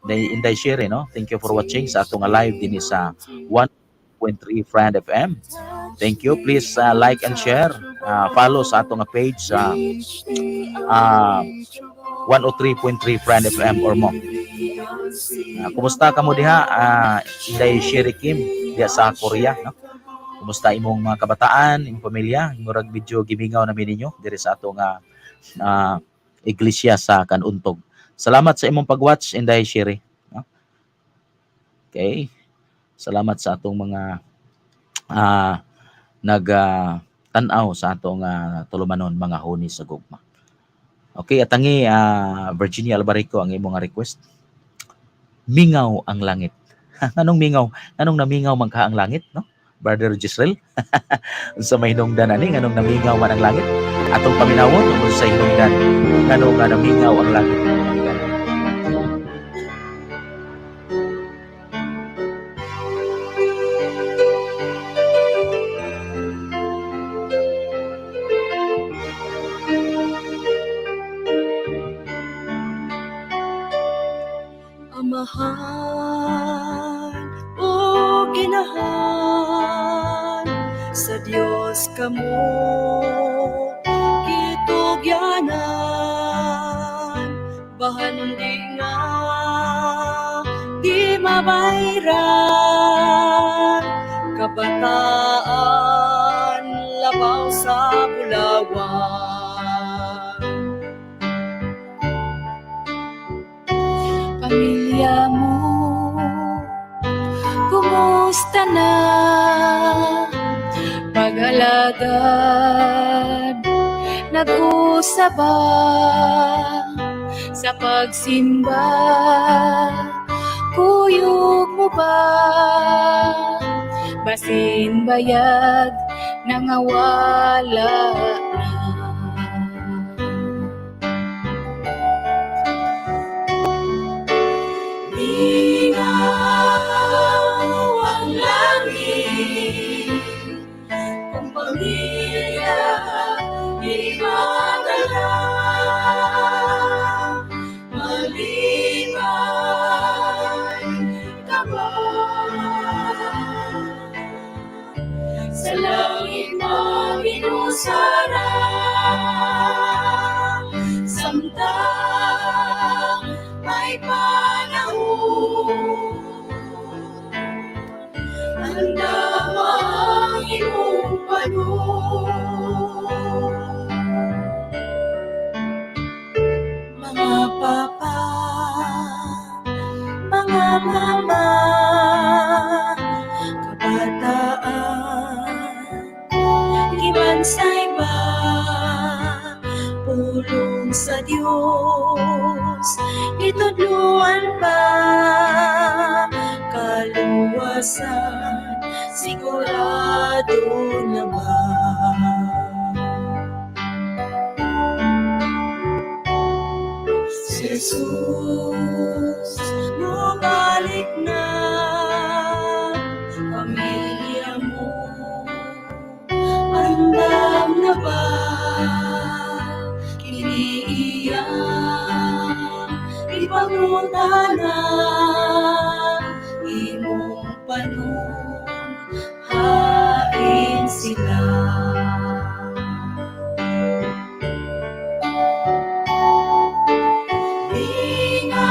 Inday Sherry, no? Thank you for watching sa atong live din sa 1.3 Friend FM. Thank you. Please like and share. Follow sa atong page sa 103.3 Friend FM or mo. Kumusta ka mo diha, Inday Sherry Kim diha sa Korea, no? Kumusta imong mga kabataan, imong pamilya? Murag video gimingaw namin ninyo diri sa atong iglesia sa Kanuntog. Salamat sa imong pag-watch, Inday Sherry, no? Okay. Salamat sa atong mga nag-tanaw sa atong tulumanon mga huni sa gugma. Okay, atangi Virginia Albarico ang imong request. Mingaw ang langit. Anong mingaw? Anong namingaw man ka ang langit, no? Brother Gisrel. Sa may hinungdan ani nganong namingaw man ang langit? Atong paminawon tungkol sa hinungdan nganong namingaw ang langit. Amahan o ginahan sa Dios kamo kitugyanan bahandi nga di mabayran kabataan labaw sa bulawan. Pamilya mo, kumusta na? Pag-alagad, nag-usap ba? Sa pagsimba, kuyog mo ba? Basin bayag nangawala na. Minaw ang langit, kung pamilya di madala, malibay ka ba? Sa langit maginusara, samtang may panahon, handa ang iyong panahon. Mga papa, mga mama, kabataan, gibansay ba, pulong sa Diyos, itudluan pa, kaluwasan, sigurado na ba? Si Jesus, bumalik na, pamilya mo, andam na ba? Kiniiyak, ipangunta na, imong panunghain sila. Minaw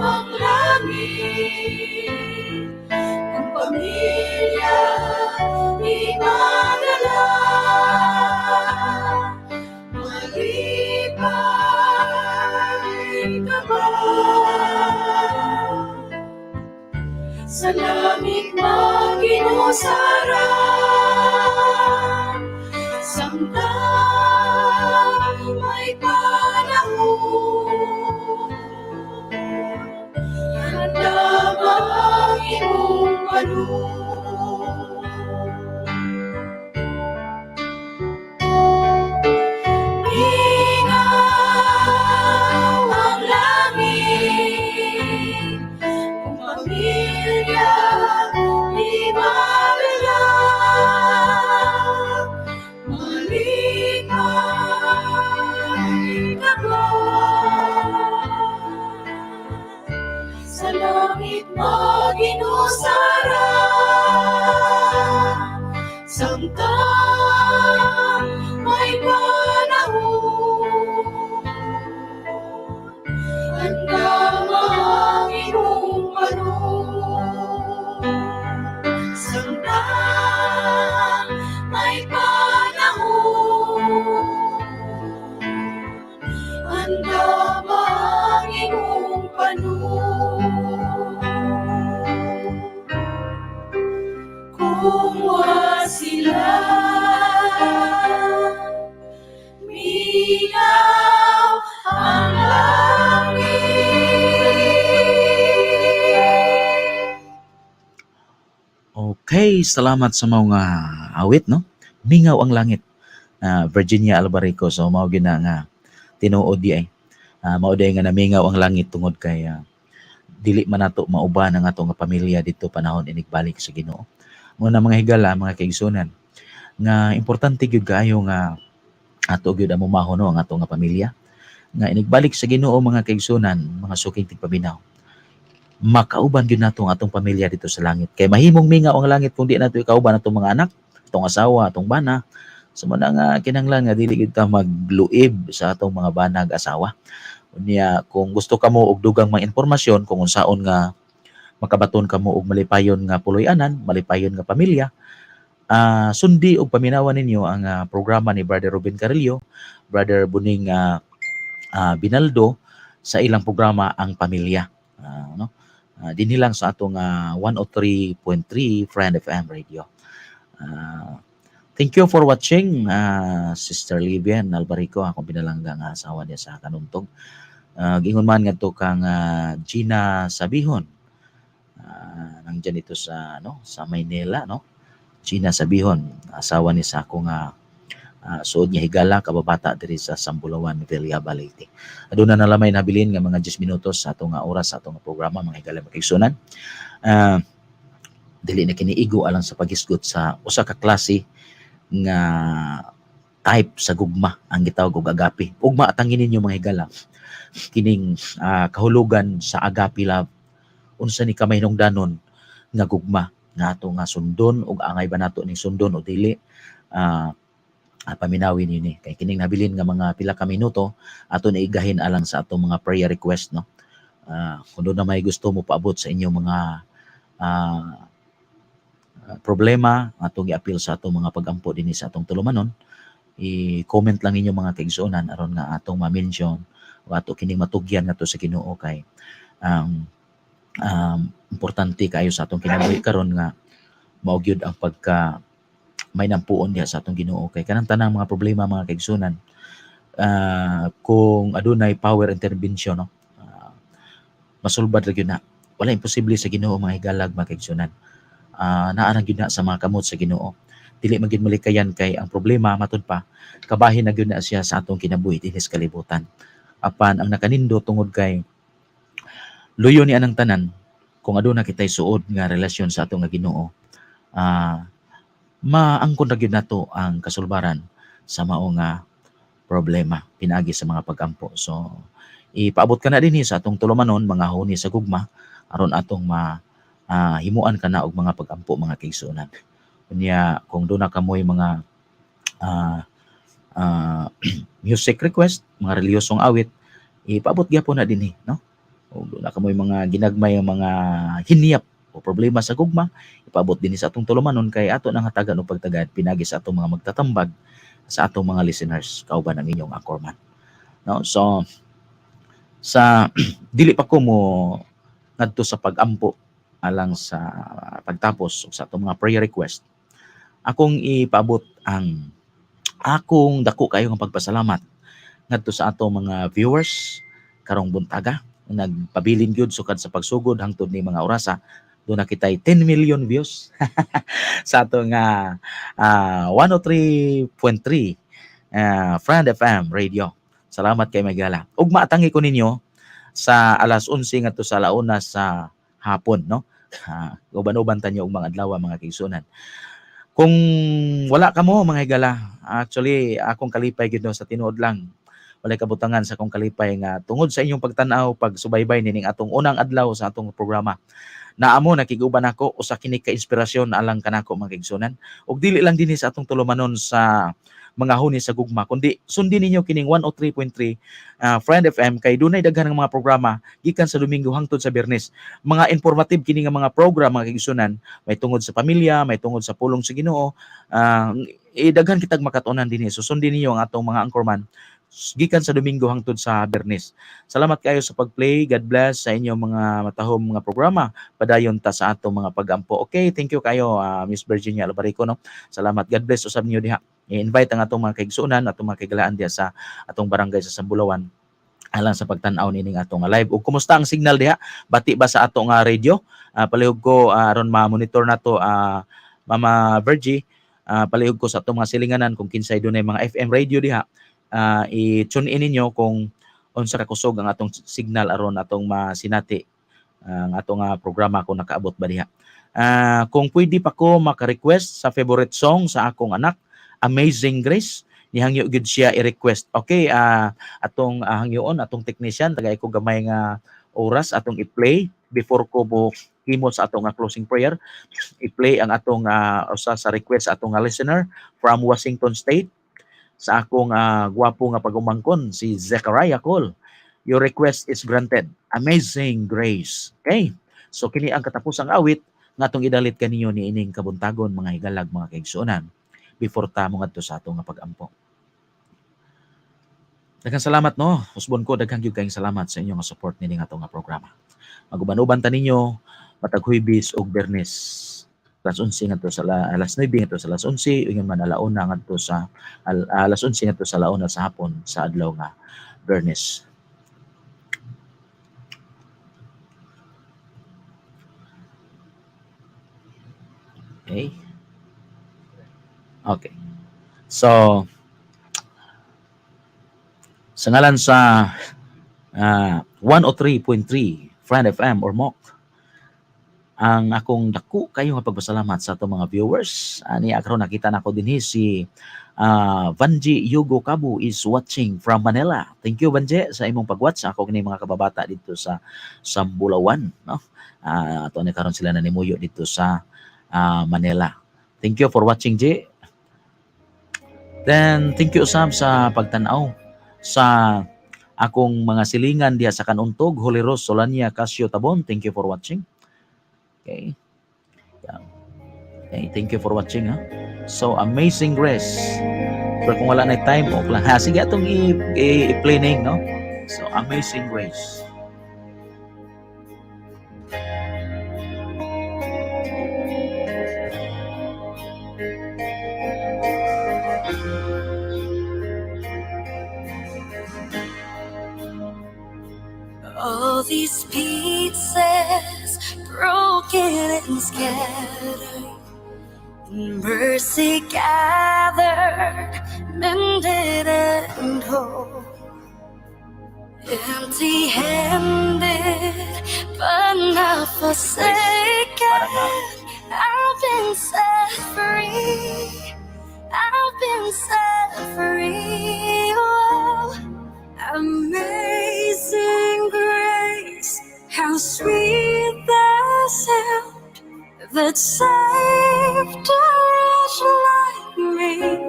ang langit, kung pamilya di madala, malibay ka ba? Sa langit maginusara, samtang may panahon, handa ba ang iyong panahon? Minaw ang langit, kung pamilya di madala, malibay ka ba? Sa langit maginusara, samtang may panahon, handa ang iyong panahon. Samtang may panahon, handa ang iyong panahon. Kumuha sila, minaw ang langit. Okay, salamat sa mga awit, no? Mingaw ang langit. Virginia Albarico. So, mao gyud na nga tinuod di ay. Mao di nga namingaw ang langit tungod kay dili man nato mauban ang ato nga pamilya dito panahon inigbalik sa Ginoo. Muna mga higala, mga kaigsunan, nga importante gyud kaayo nga ato gyud ang mumahon no, ang ato nga pamilya. Nga inigbalik sa Ginoo mga kaigsunan, mga suking tigpabinaw. Makauban gyud nato ang atong pamilya dito sa langit. Kay mahimong mingaw ang langit kung di nato ikauban atong mga anak, atong asawa, atong bana. So man nga kinahanglan nga dili gyud ta magluib sa atong mga banag asawa. Unya kung gusto kamo og dugang mga impormasyon kung unsaon nga makabaton kamo og malipayon nga puloy-anan, malipayon nga pamilya, sundi og paminawan ninyo ang programa ni Brother Ruben Carrillo, Brother Buning Binaldo sa ilang programa Ang Pamilya. No? Dinhi lang sa atong 103.3 Friend FM Radio. Thank you for watching, Sister Livian Albarico, akong pinalanggang asawa niya sa Kanuntog. Gingon man ngadto kang Gina Sabihon. Nandyan ito sa sa Maynila, no? Gina Sabihon, asawa ni sa akong suod niya higala kababata diri sa Sambulawan, Villa Balete. Aduna na lamay nabilin nga mga 10 minutos sa atong oras sa atong programa mga higala magigsunan. Dili na kiniigo alang sa paghisgot sa usa ka klase nga type sa gugma ang gitawag og agape. Ugma atangin ninyo mga higala kining kahulugan sa agape love. Unsa ni kamay hinungdanon nga gugma nga ato nga sundon ug angay ba nato ning sundon o dili paminawin yun kay kining nabilin nga mga pila ka minuto ato na igahin alang sa atong mga prayer request, no? Kung doon na may gusto mo paabot sa inyong mga problema atong i-appeal sa atong mga pagampo dinhi sa atong tulumanon, i-comment lang ninyo mga kaigsuonan aron nga atong ma-mention o ato kining matugyan ngadto sa Ginoo kay importante kayo sa atong kinabuhi karon nga mao gyud ang pagka may nampuon diha sa atong Ginoo kay kanang tanang mga problema mga kaigsuonan kung adunay power intervention, no? Masulbad ra gyud na. Wala imposible sa Ginoo mga higalag mga kaigsuonan. Naa ra gyud na sa mga kamot sa Ginoo. Dili man gyud malikayan kay ang problema matud pa kabahin na gyud na siya sa atong kinabuhi dinhi sa kalibutan. Apan ang nakanindo tungod kay luyo ni anang tanan kung aduna kitay suod nga relasyon sa atong nga Ginoo, maangkon ra gyud nato ang kasulbaran sa mao nga problema pinaagi sa mga pagampo. So ipaabot ka na dinhi sa atong tulumanon mga huni sa gugma aron atong himuan ka na og mga pagampo mga kaigsuonan. Unya kung doon na kamoy mga music request, mga reliyosong awit, ipaabot gyapon na dinhi, no? O doon na kamoy mga ginagmay mga hiniyap o problema sa gugma, ipaabot dinhi sa atong tulumanon kay ato nang hatagan og pagtagad pinagi sa atong mga magtatambag sa atong mga listeners kauban ang inyong anchorman, no? So sa dili pa ko mo ngadto sa pagampo alang sa pagtapos sa atong mga prayer request, akong ipaabot ang akong dako kayo ng pagpasalamat ngadto sa atong mga viewers karong buntaga nagpabilin gyud sukad sa pagsugod hangtod ni mga orasa. Doon na kitay 10 million views sa atong 103.3 Friend FM Radio. Salamat kay Magala. Ug maatangi ko ninyo sa alas 11 ngadto sa alauna sa hapon, no? Uban-uban tanyo og mga adlaw mga kaigsuonan. Kung wala ka mo mga higala, actually akong kalipay gid sa tinuod lang. Walay kabutangan sa akong kalipay nga tungod sa inyong pagtan-aw pagsubaybay nining atong unang adlaw sa atong programa. Naamo nakiguban ako usa kini ka inspirasyon alang kanako mga kaigsuonan. Ug dili lang dinhi sa atong tulumanon sa mga huni sa gugma kundi sundin ninyo kining 103.3 Friend FM kay dunay daghan ng mga programa gikan sa Domingo hangtod sa Biyernes. Mga informative kini nga mga program mga kaigsuonan, may tungod sa pamilya, may tungod sa pulong sa Ginoo. Daghan kitag makatunan dinhi. So sundin ninyo ang atong mga anchorman gikan sa Domingo hangtod sa Biyernes. Salamat kayo sa pagplay. God bless sa inyong mga matahom mga programa. Padayon ta sa atong mga pagampo. Okay, thank you kayo Miss Virginia Albarico, no. Salamat. God bless usab niyo diha. I-invite ang atong mga kaigsuonan, atong mga kaigalaan diha sa atong barangay sa Sambulawan alang sa pagtan-aw nining atong live. Ug kumusta ang signal diha? Bati ba sa atong radio? Palihog ko aron ma-monitor nato Mama Virgie. Palihog ko sa atong mga silinganan kung kinsay dunay mga FM radio diha. I-tune in ninyo kung unsa ka kusog ang atong signal aron atong masinati ang atong programa kung nakaabot ba diha. Kung pwede pa ko maka-request sa favorite song sa akong anak, Amazing Grace, nihangyo gid siya i-request. Okay, atong hangyoon atong technician tagay ko gamay nga oras atong i-play before ko mo himo sa atong closing prayer. I-play ang atong usa sa request sa atong listener from Washington State, sa akong gwapo nga pagumangkon si Zechariah Cole. Your request is granted. Amazing Grace. Okay? So kini ang katapusang awit nga atong idalit kaninyo ni ining kabuntagon mga higalag mga kaigsuonan before ta mo ngadto sa atong pagampo. Daghang salamat, no. Usbon ko daghang gyud kayong salamat sa inyong support nining atong programa. Maguban-uban ta ninyo matag Huwebes ug Biyernes. Alas 11 ngadto sa alas 9 ngadto sa alas 11 ug man alauna ngadto sa alas 11 ngadto sa alauna sa hapon sa adlaw nga Biyernes. Okay. Okay. So, sa ngalan sa 103.3 Friend FM or MOC, ang akong dako kayo nga pagpasalamat sa atong mga viewers. Ani karon nakita nako dinhi si Vanji Yugo Kabu is watching from Manila. Thank you Vanji sa imong pag-watch. Ako kini mga kababata dito sa Sambulawan, no? Ato ni karon sila nanimuyo dito sa Manila. Thank you for watching, J. Then thank you Sam sa pagtan-aw sa akong mga silingan diha sa Kanuntog, Holy Rose, Solania, Casio, Tabon. Thank you for watching. Okay. Yeah. Okay, thank you for watching, ha. So, Amazing Grace. Pero kung wala na time, okay lang. Ha, sige atong i-play na, no? So, Amazing Grace. All these pieces broken and scattered, mercy gathered, mended and whole. Empty-handed, but not forsaken. I've been set free. I've been set free. Oh, amazing grace, how sweet the sound that saved a wretch like me.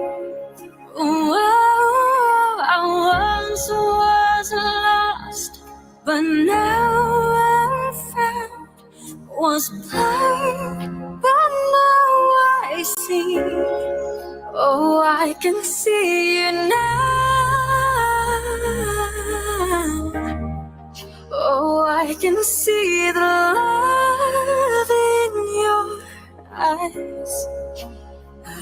Oh, I once was lost, but now I'm found. Was blind, but now I see. Oh, I can see you now. Oh, I can see the love in your eyes,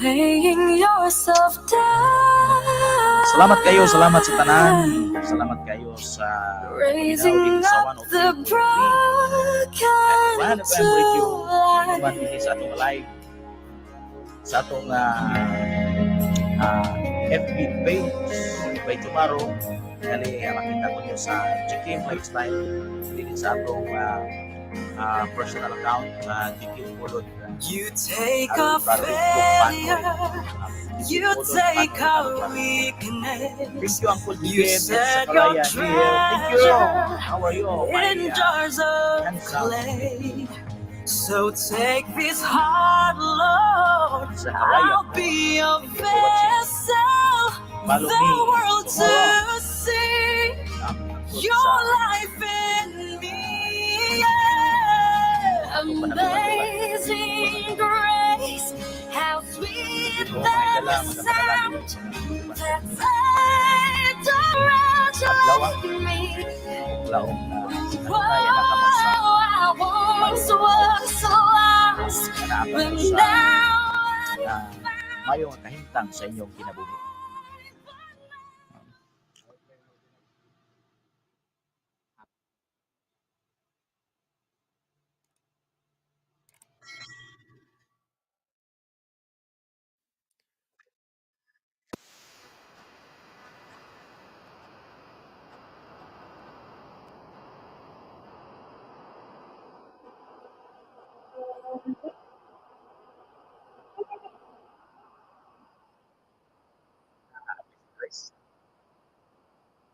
laying yourself down. Salamat kayo, salamat sa tanan. Salamat kayo sa raising up the broken to life. Iwan din sa atong live, sa atong FB page by tomorrow. Kali makita ko nyo sa Jikim Lifestyle, din sa atong personal account, Jikim Kulod. You take our failure, you take our weakness. Thank you, Uncle You Jikim. set your Thank you. How are you? in jars of clay. So take this heart, Lord, I'll be your vessel, the world to see your life in me. Yeah. Amazing grace, how sweet the sound that saved a wretch like me. Whoa, I once was lost, but now I'm found. Mayo nga kahimtang sa inyong kinabuhi.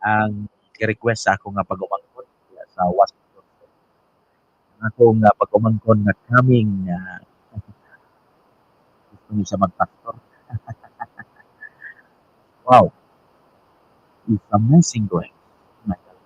Ang request sa ako nga pag-umangkon sa Washington. Ako nga pag-umangkon nga coming gusto niyo siya mag-pastor. Wow, it's amazing grace. My God.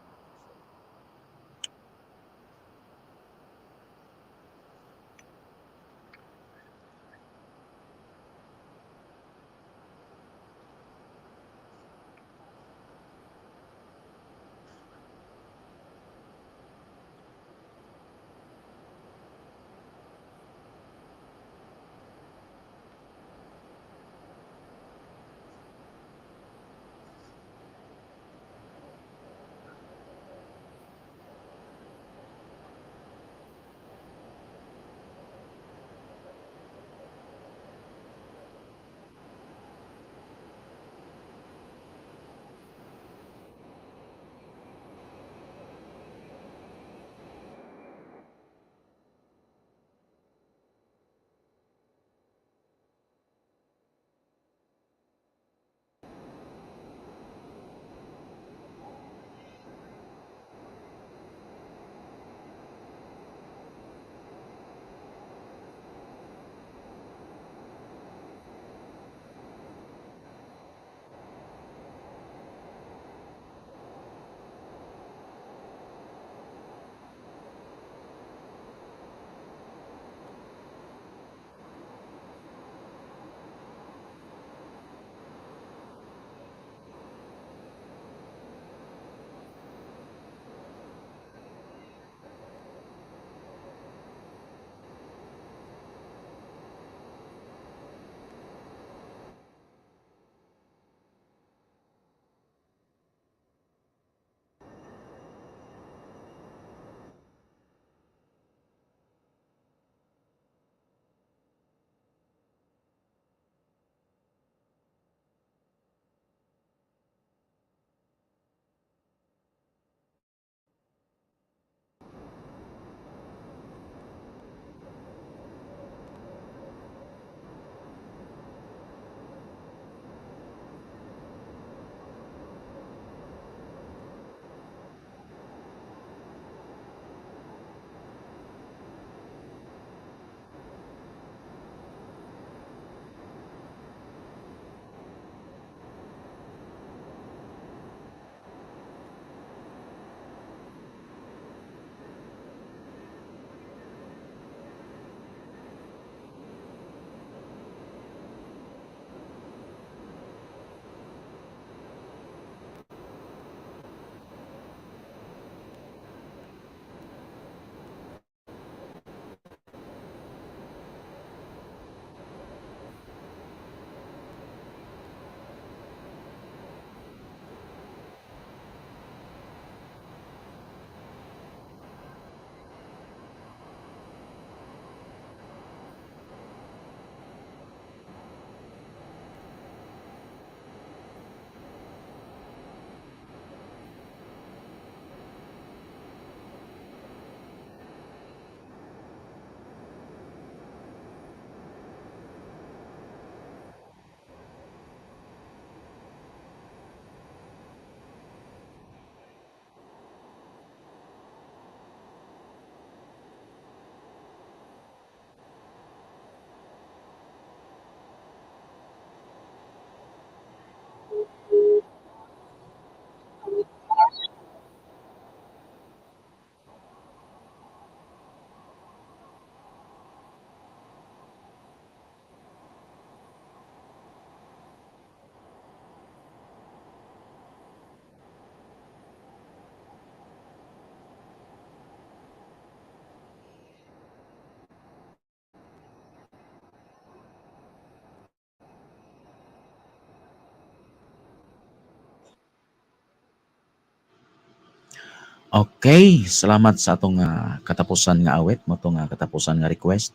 Okay, salamat sa atong katapusan nga awit mo, atong katapusan nga request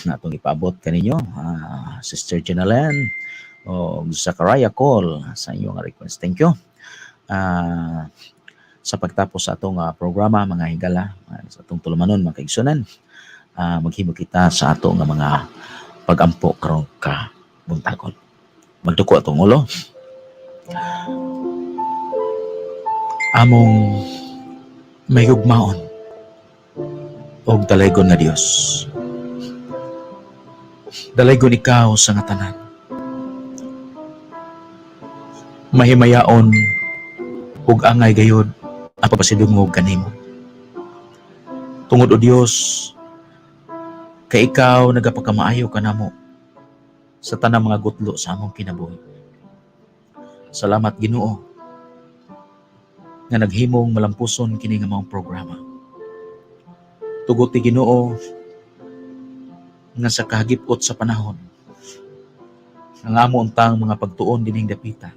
na atong ipaabot kaninyo, Sister Jenaline o Zachariah Cole sa inyong nga request. Thank you. Sa pagtapos sa atong programa, mga higala, sa atong tulumanon, mga kaigsunan, maghimo kita sa atong mga pagampo karong ka buntagon. Magduko atong ulo. Among may hugmaon og dalaygon nga Dios. Dalaygon ikaw sa nga tanan. Mahimayaon ug angay gayud ang pagpasidungog kanimo. Tungod o Dios, kay ikaw nagapakamaayo kanamo sa tanang mga gutlo sa among kinabuhi. Salamat Ginoo nga naghimong malampuson kini nga mga programa. Tugot ti Ginoo nga sa kahagipot sa panahon ang amo untang mga pagtuon dining dapita.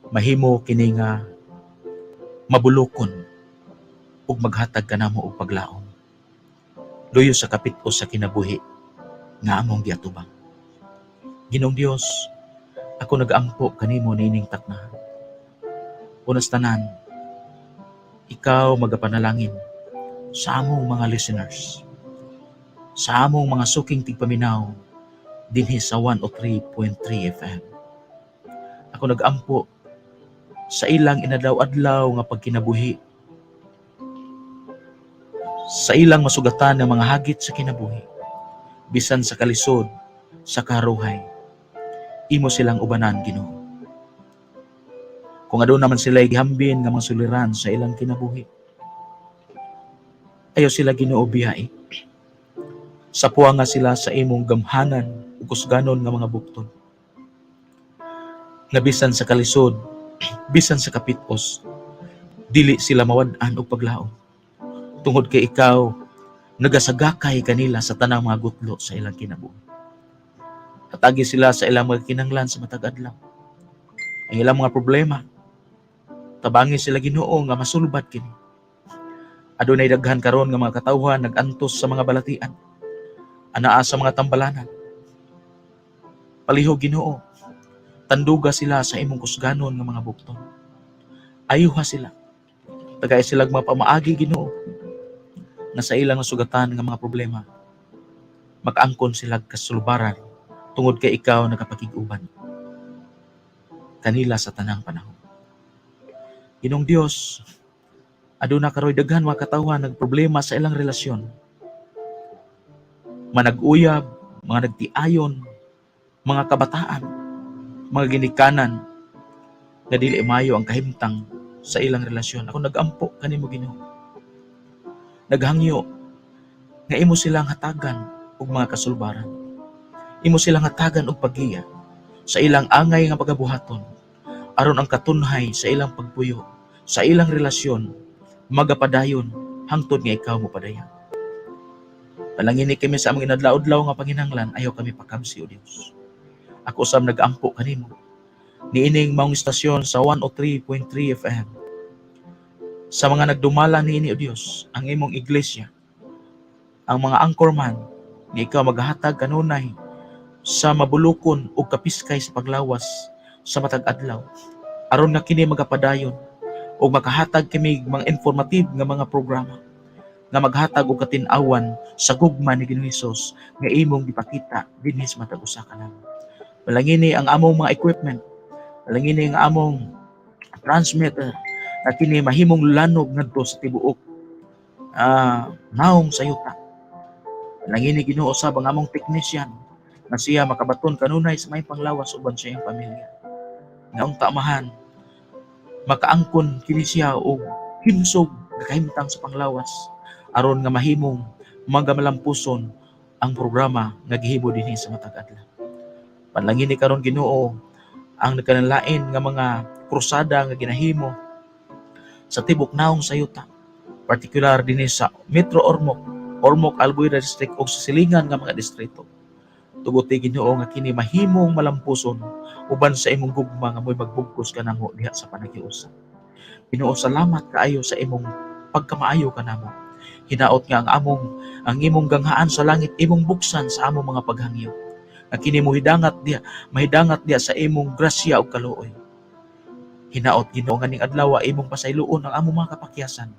Mahimo kini nga mabulokon ug maghatag kanamo og paglaom. Luyo sa kapit-o sa kinabuhi nga among giatubang. Ginoong Dios, ako nag-ampo kanimo niining taknahan. Unas tanan, ikaw magapanalangin sa among mga listeners, sa among mga suking tigpaminaw dinhi sa 103.3 FM. Ako nag-ampo sa ilang inadlaw-adlaw nga pagkinabuhi, sa ilang masugatan ng mga hagit sa kinabuhi, bisan sa kalisod, sa karuhay, imo silang ubanan, Ginoo. Kung adto naman sila gihambin nga mga suliran sa ilang kinabuhi, ayaw sila Ginoo biyai. Sapuan nga sila sa imong gamhanan ug kusganon nga mga bukton. Nga bisan sa kalisod, bisan sa kapit-os, dili sila mawad-an og paglaom. Tungod kay ikaw nagasagakay kanila sa tanang mga gutlo sa ilang kinabuhi. Hatagi sila sa ilang mga kinahanglan sa matag adlaw. Ang ilang mga problema, tabangi sila Ginoo nga masulbat kini. Adunay daghan karon nga mga katawhan nagantos sa mga balatian, anaa sa mga tambalanan. Palihog Ginoo, tanduga sila sa imong kusganon nga mga bukton. Ayuha sila. Tagay sila mapamaagi Ginoo nga sa ilang sugatan nga mga problema. Mag-angkon sila kasulubaran tungod kay ikaw nakapakig-uban kanila sa tanang panahon. Ginong Dios, aduna karoy daghan mga katawhan nagproblema sa ilang relasyon. Manag-uyab, mga nagtiayon, mga kabataan, mga ginikanan nga dili mayo ang kahimtang sa ilang relasyon. Ako nag-ampo kanimo Ginoo. Naghangyo nga imo silang hatagan og mga kasulbaran. Imo silang hatagan og paggiya sa ilang angay nga pagabuhaton aron ang katunhay sa ilang pagpuyo sa ilang relasyon magapadayon hangtod nga ikaw mo padayon. Palangini kami sa among inadlaw-adlaw nga panginahanglan, ayaw kami pakamsi o Dios. Ako usab nag-ampo kanimo niining maong istasyon sa 103.3 FM. Sa mga nagdumala niini o Dios, ang imong iglesia, ang mga anchorman nga ikaw maghatag kanunay sa mabulokon ug kapiskay sa paglawas sa matag adlaw aron nga kini magapadayon o makahatag kami mga informative nga mga programa nga maghatag og katin-awan sa gugma ni Ginoong Hesus nga imong gipakita dinhi sa matag usa ka naman. Malangini ang among mga equipment, malangini ang among transmitter na kini mahimong lanog ngadto sa tibuok naong sayuta. Malangini Ginoo usab ang among technician na siya makabaton kanunay sa may panglawas uban sa iyang pamilya. Nga unta mahan makaangkon kini siya og himsog kahimtang sa panglawas aron nga mahimong magalampuson ang programa nga gihimo dinhi sa matag adlaw. Panlangin ni karon Ginoo ang nagkanalain nga mga krusada nga ginahimo sa tibok naong sayuta, partikular dinhi sa Metro Ormoc, Albuera District ug sa silingan nga mga distrito. Tugot ti Ginoo nga kini mahimong malampuson uban sa imong gugma nga moy magbugkos kanamo diha sa panagiusa. Ginoo, salamat kaayo sa imong pagkamaayo kanamo. Hinaot nga ang imong ganghaan sa langit imong buksan sa among mga paghangyo. Nga kini mahidangat diya sa imong grasya ug kaluoy. Hinaot Ginoo nga ning adlaw imong pasayloon ang among mga kapakyasan.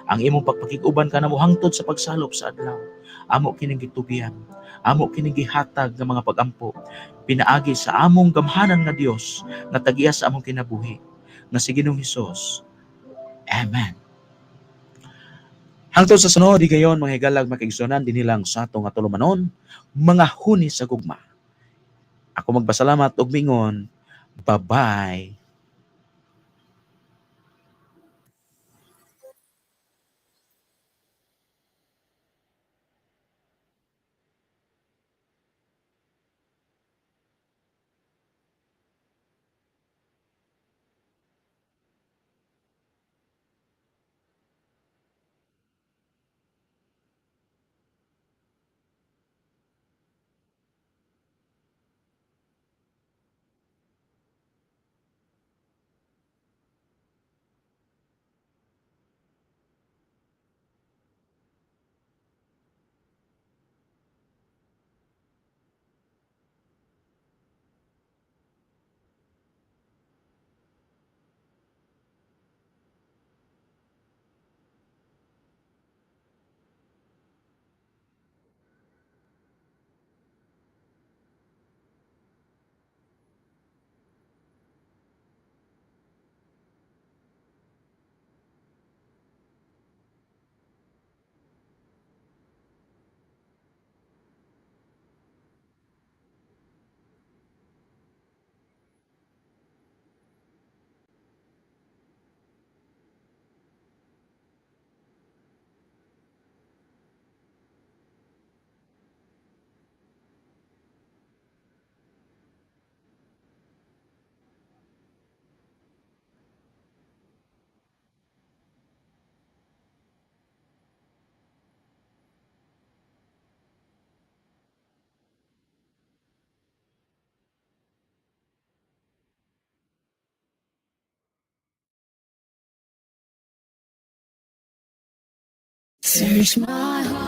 Ang imong pagpakig-uban kanamo hangtod sa pagsalop sa adlaw. Amo kining gitugihan, amo kining gihatag nga mga pagampo. Pinaagi sa among gamhanan nga Dios nga tagiya sa among kinabuhi. Nga si Ginoong Hesus. Amen. Hangtod sa sunod, di gayon mga higalag makigsunan din nilang sa ato nga tulumanon, mga huni sa gugma. Ako magpasalamat og mingon, bye-bye. Search my heart.